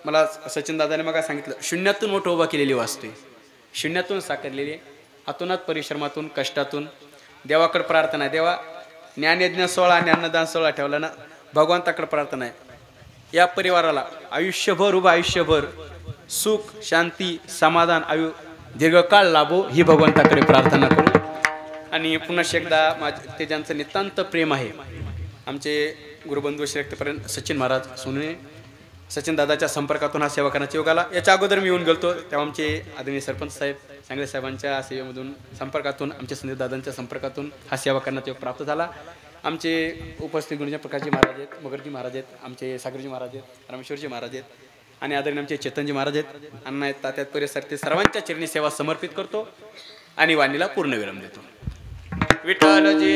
मला सचिन दादाने मग सांगितलं शून्यातून मोठं उभा केलेली वास्तू शून्यातून साकारलेली हातूनात परिश्रमातून कष्टातून देवाकडे प्रार्थना आहे. देवा ज्ञानयज्ञ 16 आणि अन्नदान 16 ठेवला ना भगवंताकडे प्रार्थना आहे या परिवाराला आयुष्यभर उभा आयुष्यभर सुख शांती समाधान दीर्घकाळ लाभो ही भगवंताकडे प्रार्थना करू. आणि पुन्हा एकदा ते ज्यांचं नितांत प्रेम आहे आमचे गुरुबंधू श्रेष्ठपर्यंत सचिन महाराज सोने सचिन दादाच्या संपर्कातून हा सेवा करण्याचा योग आला. याच्या अगोदर मी येऊन गेलतो तेव्हा आमचे आदरणीय सरपंच साहेब सांगळे साहेबांच्या सेवेमधून संपर्कातून आमच्या संदीप दादांच्या संपर्कातून हा सेवा करण्याचा योग प्राप्त झाला. आमचे उपस्थित गुरुजी प्रकाशजी महाराज आहेत, मगरजी महाराज आहेत, आमचे सागरजी महाराज आहेत, रामेश्वरजी महाराज आहेत आणि आदरणीय आमचे चेतनजी महाराज आहेत. अण्णा आहेत, तात्यात परिसर ते सर्वांच्या चरणी सेवा समर्पित करतो आणि वाणीला पूर्ण विराम देतो. विठ्ठलजी